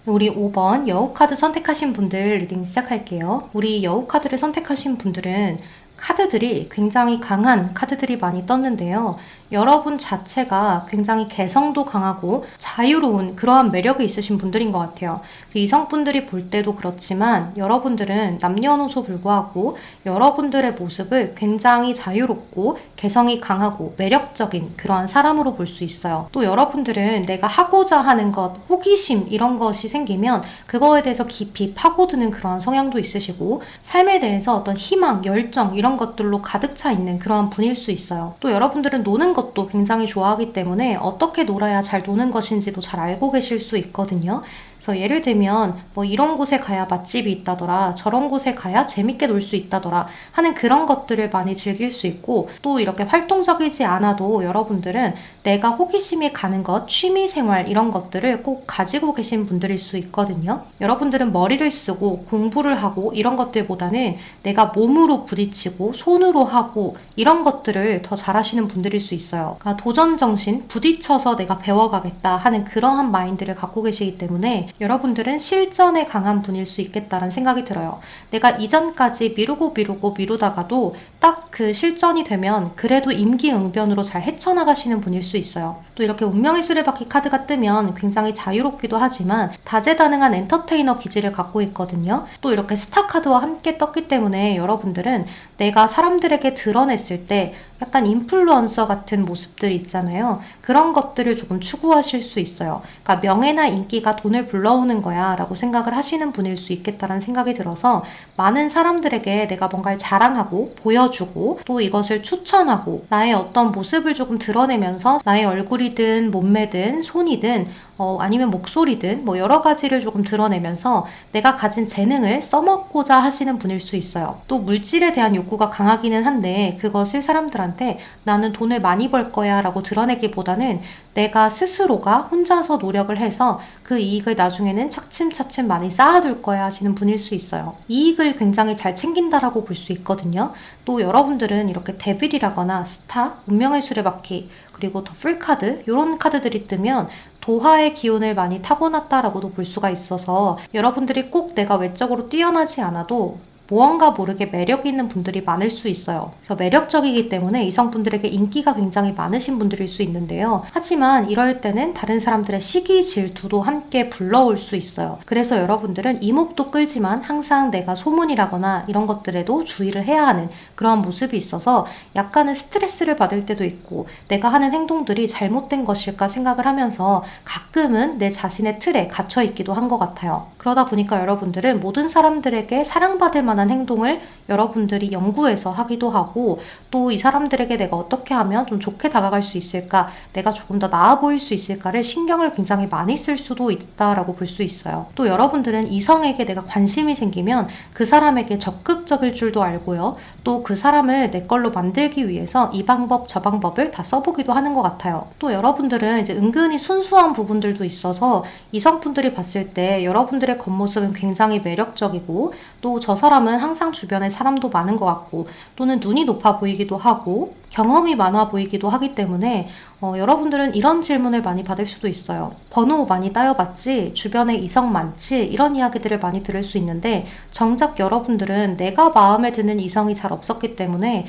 우리 5번 여우 카드 선택하신 분들 리딩 시작할게요. 우리 여우 카드를 선택하신 분들은 카드들이 굉장히 강한 카드들이 많이 떴는데요. 여러분 자체가 굉장히 개성도 강하고 자유로운 그러한 매력이 있으신 분들인 것 같아요. 이성분들이 볼 때도 그렇지만 여러분들은 남녀노소 불구하고 여러분들의 모습을 굉장히 자유롭고 개성이 강하고 매력적인 그러한 사람으로 볼 수 있어요. 또 여러분들은 내가 하고자 하는 것, 호기심 이런 것이 생기면 그거에 대해서 깊이 파고드는 그러한 성향도 있으시고 삶에 대해서 어떤 희망, 열정 이런 것들로 가득 차 있는 그러한 분일 수 있어요. 또 여러분들은 노는 것도 굉장히 좋아하기 때문에 어떻게 놀아야 잘 노는 것인지도 잘 알고 계실 수 있거든요. 그래서 예를 들면 뭐 이런 곳에 가야 맛집이 있다더라, 저런 곳에 가야 재밌게 놀 수 있다더라 하는 그런 것들을 많이 즐길 수 있고 또 이렇게 활동적이지 않아도 여러분들은 내가 호기심이 가는 것, 취미생활 이런 것들을 꼭 가지고 계신 분들일 수 있거든요. 여러분들은 머리를 쓰고 공부를 하고 이런 것들보다는 내가 몸으로 부딪히고 손으로 하고 이런 것들을 더 잘하시는 분들일 수 있어요. 그러니까 도전정신, 부딪혀서 내가 배워가겠다 하는 그러한 마인드를 갖고 계시기 때문에 여러분들은 실전에 강한 분일 수 있겠다라는 생각이 들어요. 내가 이전까지 미루다가도 딱 그 실전이 되면 그래도 임기응변으로 잘 헤쳐나가시는 분일 수 있어요. 또 이렇게 운명의 수레바퀴 카드가 뜨면 굉장히 자유롭기도 하지만 다재다능한 엔터테이너 기질을 갖고 있거든요. 또 이렇게 스타 카드와 함께 떴기 때문에 여러분들은 내가 사람들에게 드러냈을 때 약간 인플루언서 같은 모습들이 있잖아요. 그런 것들을 조금 추구하실 수 있어요. 그러니까 명예나 인기가 돈을 불러오는 거야 라고 생각을 하시는 분일 수 있겠다라는 생각이 들어서 많은 사람들에게 내가 뭔가를 자랑하고 보여주고 보여주고 또 이것을 추천하고 나의 어떤 모습을 조금 드러내면서 나의 얼굴이든 몸매든 손이든 아니면 목소리든 뭐 여러 가지를 조금 드러내면서 내가 가진 재능을 써먹고자 하시는 분일 수 있어요. 또 물질에 대한 욕구가 강하기는 한데 그것을 사람들한테 나는 돈을 많이 벌 거야 라고 드러내기보다는 내가 스스로가 혼자서 노력을 해서 그 이익을 나중에는 차츰차츰 많이 쌓아둘 거야 하시는 분일 수 있어요. 이익을 굉장히 잘 챙긴다라고 볼 수 있거든요. 또 여러분들은 이렇게 데빌이라거나 스타, 운명의 수레바퀴, 그리고 더 풀카드 이런 카드들이 뜨면 도화의 기운을 많이 타고났다라고도 볼 수가 있어서 여러분들이 꼭 내가 외적으로 뛰어나지 않아도 무언가 모르게 매력 있는 분들이 많을 수 있어요. 그래서 매력적이기 때문에 이성분들에게 인기가 굉장히 많으신 분들일 수 있는데요. 하지만 이럴 때는 다른 사람들의 시기 질투도 함께 불러올 수 있어요. 그래서 여러분들은 이목도 끌지만 항상 내가 소문이라거나 이런 것들에도 주의를 해야 하는 그런 모습이 있어서 약간은 스트레스를 받을 때도 있고 내가 하는 행동들이 잘못된 것일까 생각을 하면서 가끔은 내 자신의 틀에 갇혀 있기도 한 것 같아요. 그러다 보니까 여러분들은 모든 사람들에게 사랑받을 만한 행동을 여러분들이 연구해서 하기도 하고 또 이 사람들에게 내가 어떻게 하면 좀 좋게 다가갈 수 있을까, 내가 조금 더 나아 보일 수 있을까를 신경을 굉장히 많이 쓸 수도 있다라고 볼 수 있어요. 또 여러분들은 이성에게 내가 관심이 생기면 그 사람에게 적극적일 줄도 알고요. 또 그 사람을 내 걸로 만들기 위해서 이 방법 저 방법을 다 써보기도 하는 것 같아요. 또 여러분들은 이제 은근히 순수한 부분들도 있어서 이성분들이 봤을 때 여러분들의 겉모습은 굉장히 매력적이고 또 저 사람은 항상 주변에 사람도 많은 것 같고 또는 눈이 높아 보이기도 하고 경험이 많아 보이기도 하기 때문에 여러분들은 이런 질문을 많이 받을 수도 있어요. 번호 많이 따여봤지? 주변에 이성 많지? 이런 이야기들을 많이 들을 수 있는데 정작 여러분들은 내가 마음에 드는 이성이 잘 없었기 때문에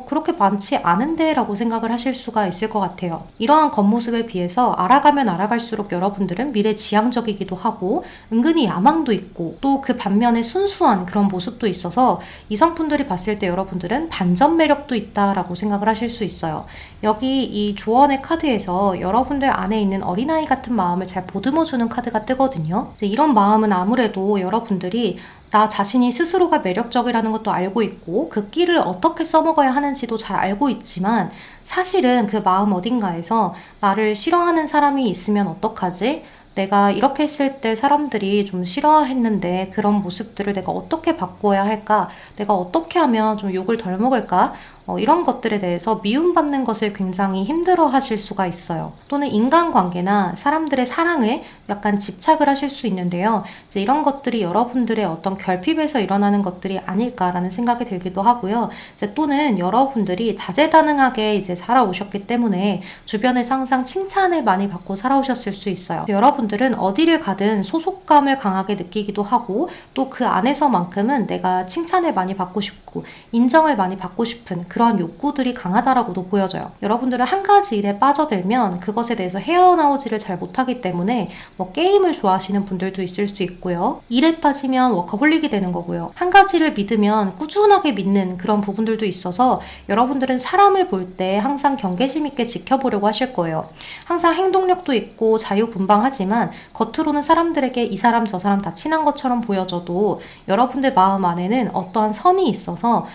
그렇게 많지 않은데 라고 생각을 하실 수가 있을 것 같아요. 이러한 겉모습에 비해서 알아가면 알아갈수록 여러분들은 미래지향적이기도 하고 은근히 야망도 있고 또 그 반면에 순수한 그런 모습도 있어서 이성분들이 봤을 때 여러분들은 반전 매력도 있다라고 생각을 하실 수 있어요. 여기 이 조언의 카드에서 여러분들 안에 있는 어린아이 같은 마음을 잘 보듬어주는 카드가 뜨거든요. 이제 이런 마음은 아무래도 여러분들이 나 자신이 스스로가 매력적이라는 것도 알고 있고 그 끼를 어떻게 써먹어야 하는지도 잘 알고 있지만 사실은 그 마음 어딘가에서 나를 싫어하는 사람이 있으면 어떡하지? 내가 이렇게 했을 때 사람들이 좀 싫어했는데 그런 모습들을 내가 어떻게 바꿔야 할까? 내가 어떻게 하면 좀 욕을 덜 먹을까? 이런 것들에 대해서 미움받는 것을 굉장히 힘들어 하실 수가 있어요. 또는 인간관계나 사람들의 사랑에 약간 집착을 하실 수 있는데요. 이제 이런 것들이 여러분들의 어떤 결핍에서 일어나는 것들이 아닐까라는 생각이 들기도 하고요. 이제 또는 여러분들이 다재다능하게 이제 살아오셨기 때문에 주변에서 항상 칭찬을 많이 받고 살아오셨을 수 있어요. 여러분들은 어디를 가든 소속감을 강하게 느끼기도 하고 또 그 안에서만큼은 내가 칭찬을 많이 받고 싶고 인정을 많이 받고 싶은 그런 욕구들이 강하다라고도 보여져요. 여러분들은 한 가지 일에 빠져들면 그것에 대해서 헤어나오지를 잘 못하기 때문에 뭐 게임을 좋아하시는 분들도 있을 수 있고요. 일에 빠지면 워커홀릭이 되는 거고요. 한 가지를 믿으면 꾸준하게 믿는 그런 부분들도 있어서 여러분들은 사람을 볼 때 항상 경계심 있게 지켜보려고 하실 거예요. 항상 행동력도 있고 자유분방하지만 겉으로는 사람들에게 이 사람 저 사람 다 친한 것처럼 보여져도 여러분들 마음 안에는 어떠한 선이 있어서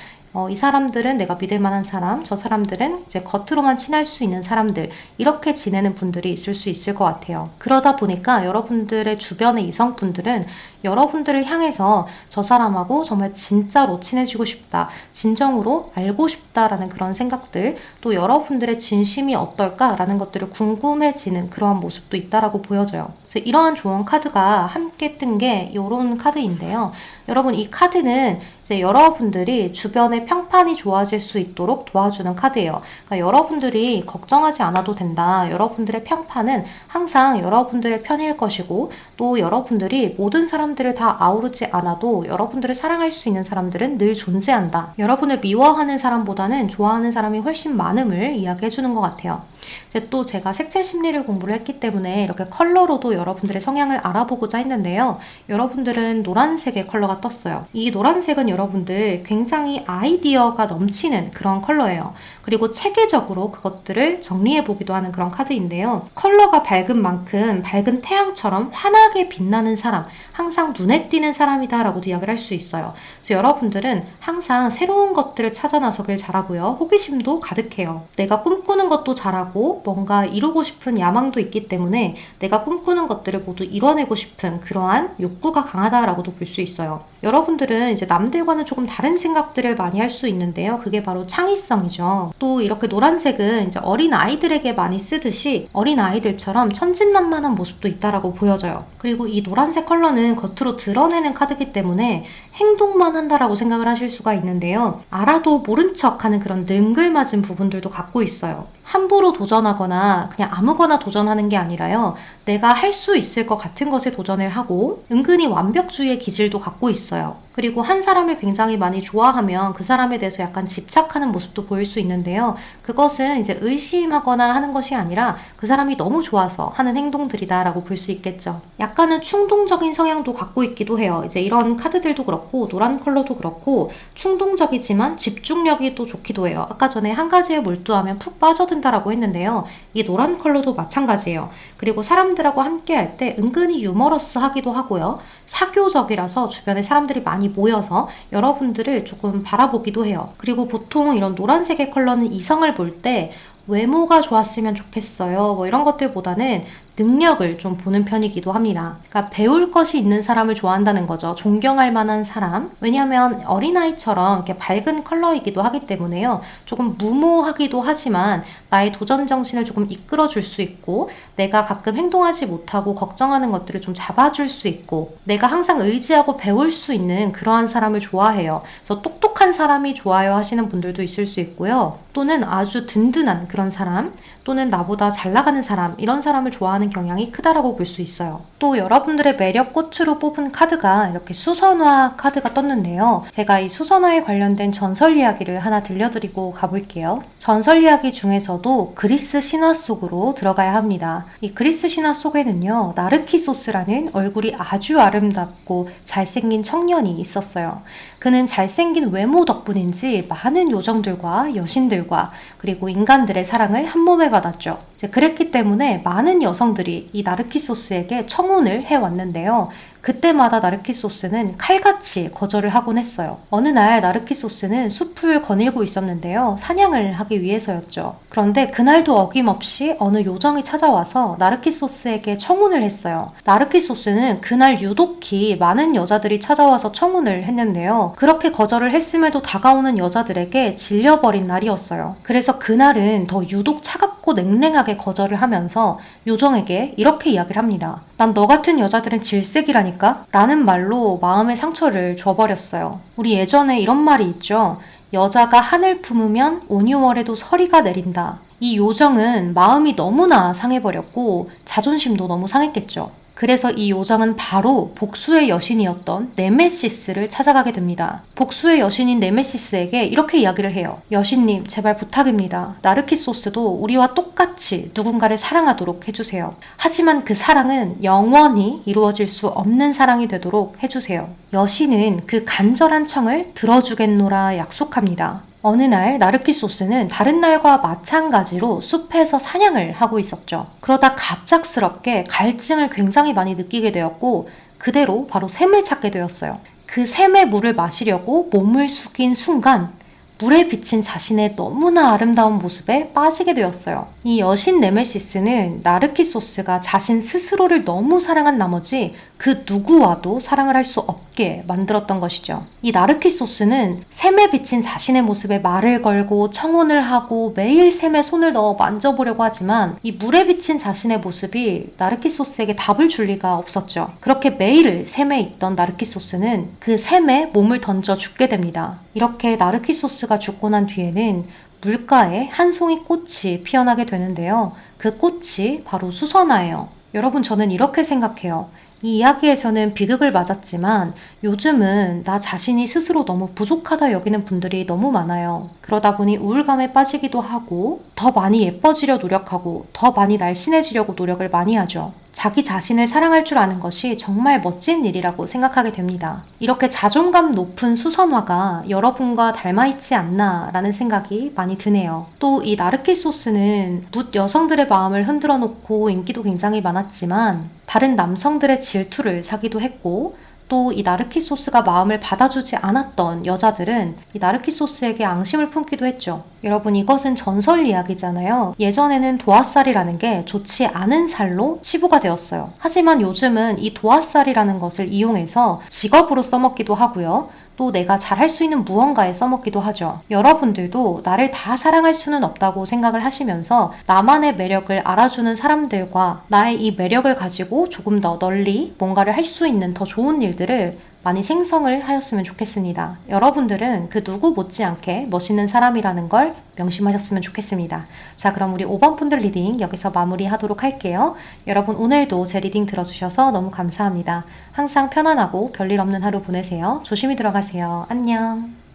이 사람들은 내가 믿을 만한 사람, 저 사람들은 이제 겉으로만 친할 수 있는 사람들, 이렇게 지내는 분들이 있을 수 있을 것 같아요. 그러다 보니까 여러분들의 주변의 이성분들은 여러분들을 향해서 저 사람하고 정말 진짜로 친해지고 싶다, 진정으로 알고 싶다라는 그런 생각들, 또 여러분들의 진심이 어떨까라는 것들을 궁금해지는 그러한 모습도 있다라고 보여져요. 그래서 이러한 조언 카드가 함께 뜬 게 이런 카드인데요. 여러분, 이 카드는 이제 여러분들이 주변의 평판이 좋아질 수 있도록 도와주는 카드예요. 그러니까 여러분들이 걱정하지 않아도 된다. 여러분들의 평판은 항상 여러분들의 편일 것이고 또 여러분들이 모든 사람들을 다 아우르지 않아도 여러분들을 사랑할 수 있는 사람들은 늘 존재한다. 여러분을 미워하는 사람보다는 좋아하는 사람이 훨씬 많음을 이야기해 주는 것 같아요. 이제 또 제가 색채 심리를 공부를 했기 때문에 이렇게 컬러로도 여러분들의 성향을 알아보고자 했는데요. 여러분들은 노란색의 컬러가 떴어요. 이 노란색은 여러분들 굉장히 아이디어가 넘치는 그런 컬러예요. 그리고 체계적으로 그것들을 정리해보기도 하는 그런 카드인데요. 컬러가 밝은 만큼 밝은 태양처럼 환하게 빛나는 사람, 항상 눈에 띄는 사람이다 라고도 이야기를 할 수 있어요. 그래서 여러분들은 항상 새로운 것들을 찾아 나서길 잘하고요. 호기심도 가득해요. 내가 꿈꾸는 것도 잘하고 뭔가 이루고 싶은 야망도 있기 때문에 내가 꿈꾸는 것들을 모두 이뤄내고 싶은 그러한 욕구가 강하다라고도 볼 수 있어요. 여러분들은 이제 남들과는 조금 다른 생각들을 많이 할 수 있는데요. 그게 바로 창의성이죠. 또 이렇게 노란색은 이제 어린 아이들에게 많이 쓰듯이 어린 아이들처럼 천진난만한 모습도 있다라고 보여져요. 그리고 이 노란색 컬러는 겉으로 드러내는 카드이기 때문에 행동만 한다라고 생각을 하실 수가 있는데요. 알아도 모른 척하는 그런 능글맞은 부분들도 갖고 있어요. 함부로 도전하거나 그냥 아무거나 도전하는 게 아니라요. 내가 할 수 있을 것 같은 것에 도전을 하고 은근히 완벽주의의 기질도 갖고 있어요. 그리고 한 사람을 굉장히 많이 좋아하면 그 사람에 대해서 약간 집착하는 모습도 보일 수 있는데요. 그것은 이제 의심하거나 하는 것이 아니라 그 사람이 너무 좋아서 하는 행동들이다라고 볼 수 있겠죠. 약간은 충동적인 성향도 갖고 있기도 해요. 이제 이런 카드들도 그렇고 노란 컬러도 그렇고 충동적이지만 집중력이 또 좋기도 해요. 아까 전에 한 가지에 몰두하면 푹 빠져든다라고 했는데요. 이 노란 컬러도 마찬가지예요. 그리고 사람들하고 함께 할 때 은근히 유머러스하기도 하고요. 사교적이라서 주변에 사람들이 많이 모여서 여러분들을 조금 바라보기도 해요. 그리고 보통 이런 노란색의 컬러는 이성을 볼 때 외모가 좋았으면 좋겠어요. 뭐 이런 것들보다는 능력을 좀 보는 편이기도 합니다. 그러니까 배울 것이 있는 사람을 좋아한다는 거죠. 존경할 만한 사람. 왜냐하면 어린아이처럼 이렇게 밝은 컬러이기도 하기 때문에요. 조금 무모하기도 하지만 나의 도전 정신을 조금 이끌어줄 수 있고 내가 가끔 행동하지 못하고 걱정하는 것들을 좀 잡아줄 수 있고 내가 항상 의지하고 배울 수 있는 그러한 사람을 좋아해요. 그래서 똑똑한 사람이 좋아요 하시는 분들도 있을 수 있고요. 또는 아주 든든한 그런 사람 또는 나보다 잘 나가는 사람 이런 사람을 좋아하는 경향이 크다라고 볼 수 있어요. 또 여러분들의 매력 꽃으로 뽑은 카드가 이렇게 수선화 카드가 떴는데요. 제가 이 수선화에 관련된 전설 이야기를 하나 들려드리고 가볼게요. 전설 이야기 중에서도 그리스 신화 속으로 들어가야 합니다. 이 그리스 신화 속에는요. 나르키소스라는 얼굴이 아주 아름답고 잘생긴 청년이 있었어요. 그는 잘생긴 외모 덕분인지 많은 요정들과 여신들과 그리고 인간들의 사랑을 한 몸에 받았죠. 그랬기 때문에 많은 여성들이 이 나르키소스에게 청혼을 해왔는데요. 그때마다 나르키소스는 칼같이 거절을 하곤 했어요. 어느 날 나르키소스는 숲을 거닐고 있었는데요. 사냥을 하기 위해서였죠. 그런데 그날도 어김없이 어느 요정이 찾아와서 나르키소스에게 청혼을 했어요. 나르키소스는 그날 유독히 많은 여자들이 찾아와서 청혼을 했는데요. 그렇게 거절을 했음에도 다가오는 여자들에게 질려버린 날이었어요. 그래서 그날은 더 유독 차갑고 냉랭하게 거절을 하면서 요정에게 이렇게 이야기를 합니다. 난 너 같은 여자들은 질색이라니까? 라는 말로 마음의 상처를 줘버렸어요. 우리 예전에 이런 말이 있죠. 여자가 하늘 품으면 온유월에도 서리가 내린다. 이 요정은 마음이 너무나 상해버렸고 자존심도 너무 상했겠죠. 그래서 이 요정은 바로 복수의 여신이었던 네메시스를 찾아가게 됩니다. 복수의 여신인 네메시스에게 이렇게 이야기를 해요. 여신님, 제발 부탁입니다. 나르키소스도 우리와 똑같이 누군가를 사랑하도록 해주세요. 하지만 그 사랑은 영원히 이루어질 수 없는 사랑이 되도록 해주세요. 여신은 그 간절한 청을 들어주겠노라 약속합니다. 어느 날 나르키소스는 다른 날과 마찬가지로 숲에서 사냥을 하고 있었죠. 그러다 갑작스럽게 갈증을 굉장히 많이 느끼게 되었고 그대로 바로 샘을 찾게 되었어요. 그 샘의 물을 마시려고 몸을 숙인 순간 물에 비친 자신의 너무나 아름다운 모습에 빠지게 되었어요. 이 여신 네메시스는 나르키소스가 자신 스스로를 너무 사랑한 나머지 그 누구와도 사랑을 할 수 없게 만들었던 것이죠. 이 나르키소스는 샘에 비친 자신의 모습에 말을 걸고 청혼을 하고 매일 샘에 손을 넣어 만져보려고 하지만 이 물에 비친 자신의 모습이 나르키소스에게 답을 줄 리가 없었죠. 그렇게 매일 샘에 있던 나르키소스는 그 샘에 몸을 던져 죽게 됩니다. 이렇게 나르키소스가 죽고 난 뒤에는 물가에 한 송이 꽃이 피어나게 되는데요. 그 꽃이 바로 수선화예요. 여러분, 저는 이렇게 생각해요. 이 이야기에서는 비극을 맞았지만 요즘은 나 자신이 스스로 너무 부족하다 여기는 분들이 너무 많아요. 그러다 보니 우울감에 빠지기도 하고 더 많이 예뻐지려 노력하고 더 많이 날씬해지려고 노력을 많이 하죠. 자기 자신을 사랑할 줄 아는 것이 정말 멋진 일이라고 생각하게 됩니다. 이렇게 자존감 높은 수선화가 여러분과 닮아있지 않나 라는 생각이 많이 드네요. 또 이 나르키소스는 묻 여성들의 마음을 흔들어 놓고 인기도 굉장히 많았지만 다른 남성들의 질투를 사기도 했고 또 이 나르키소스가 마음을 받아주지 않았던 여자들은 이 나르키소스에게 앙심을 품기도 했죠. 여러분 이것은 전설 이야기잖아요. 예전에는 도화살이라는 게 좋지 않은 살로 치부가 되었어요. 하지만 요즘은 이 도화살이라는 것을 이용해서 직업으로 써먹기도 하고요. 또 내가 잘할 수 있는 무언가에 써먹기도 하죠. 여러분들도 나를 다 사랑할 수는 없다고 생각을 하시면서 나만의 매력을 알아주는 사람들과 나의 이 매력을 가지고 조금 더 널리 뭔가를 할 수 있는 더 좋은 일들을 많이 생성을 하였으면 좋겠습니다. 여러분들은 그 누구 못지않게 멋있는 사람이라는 걸 명심하셨으면 좋겠습니다. 자, 그럼 우리 5번 분들 리딩 여기서 마무리하도록 할게요. 여러분 오늘도 제 리딩 들어주셔서 너무 감사합니다. 항상 편안하고 별일 없는 하루 보내세요. 조심히 들어가세요. 안녕.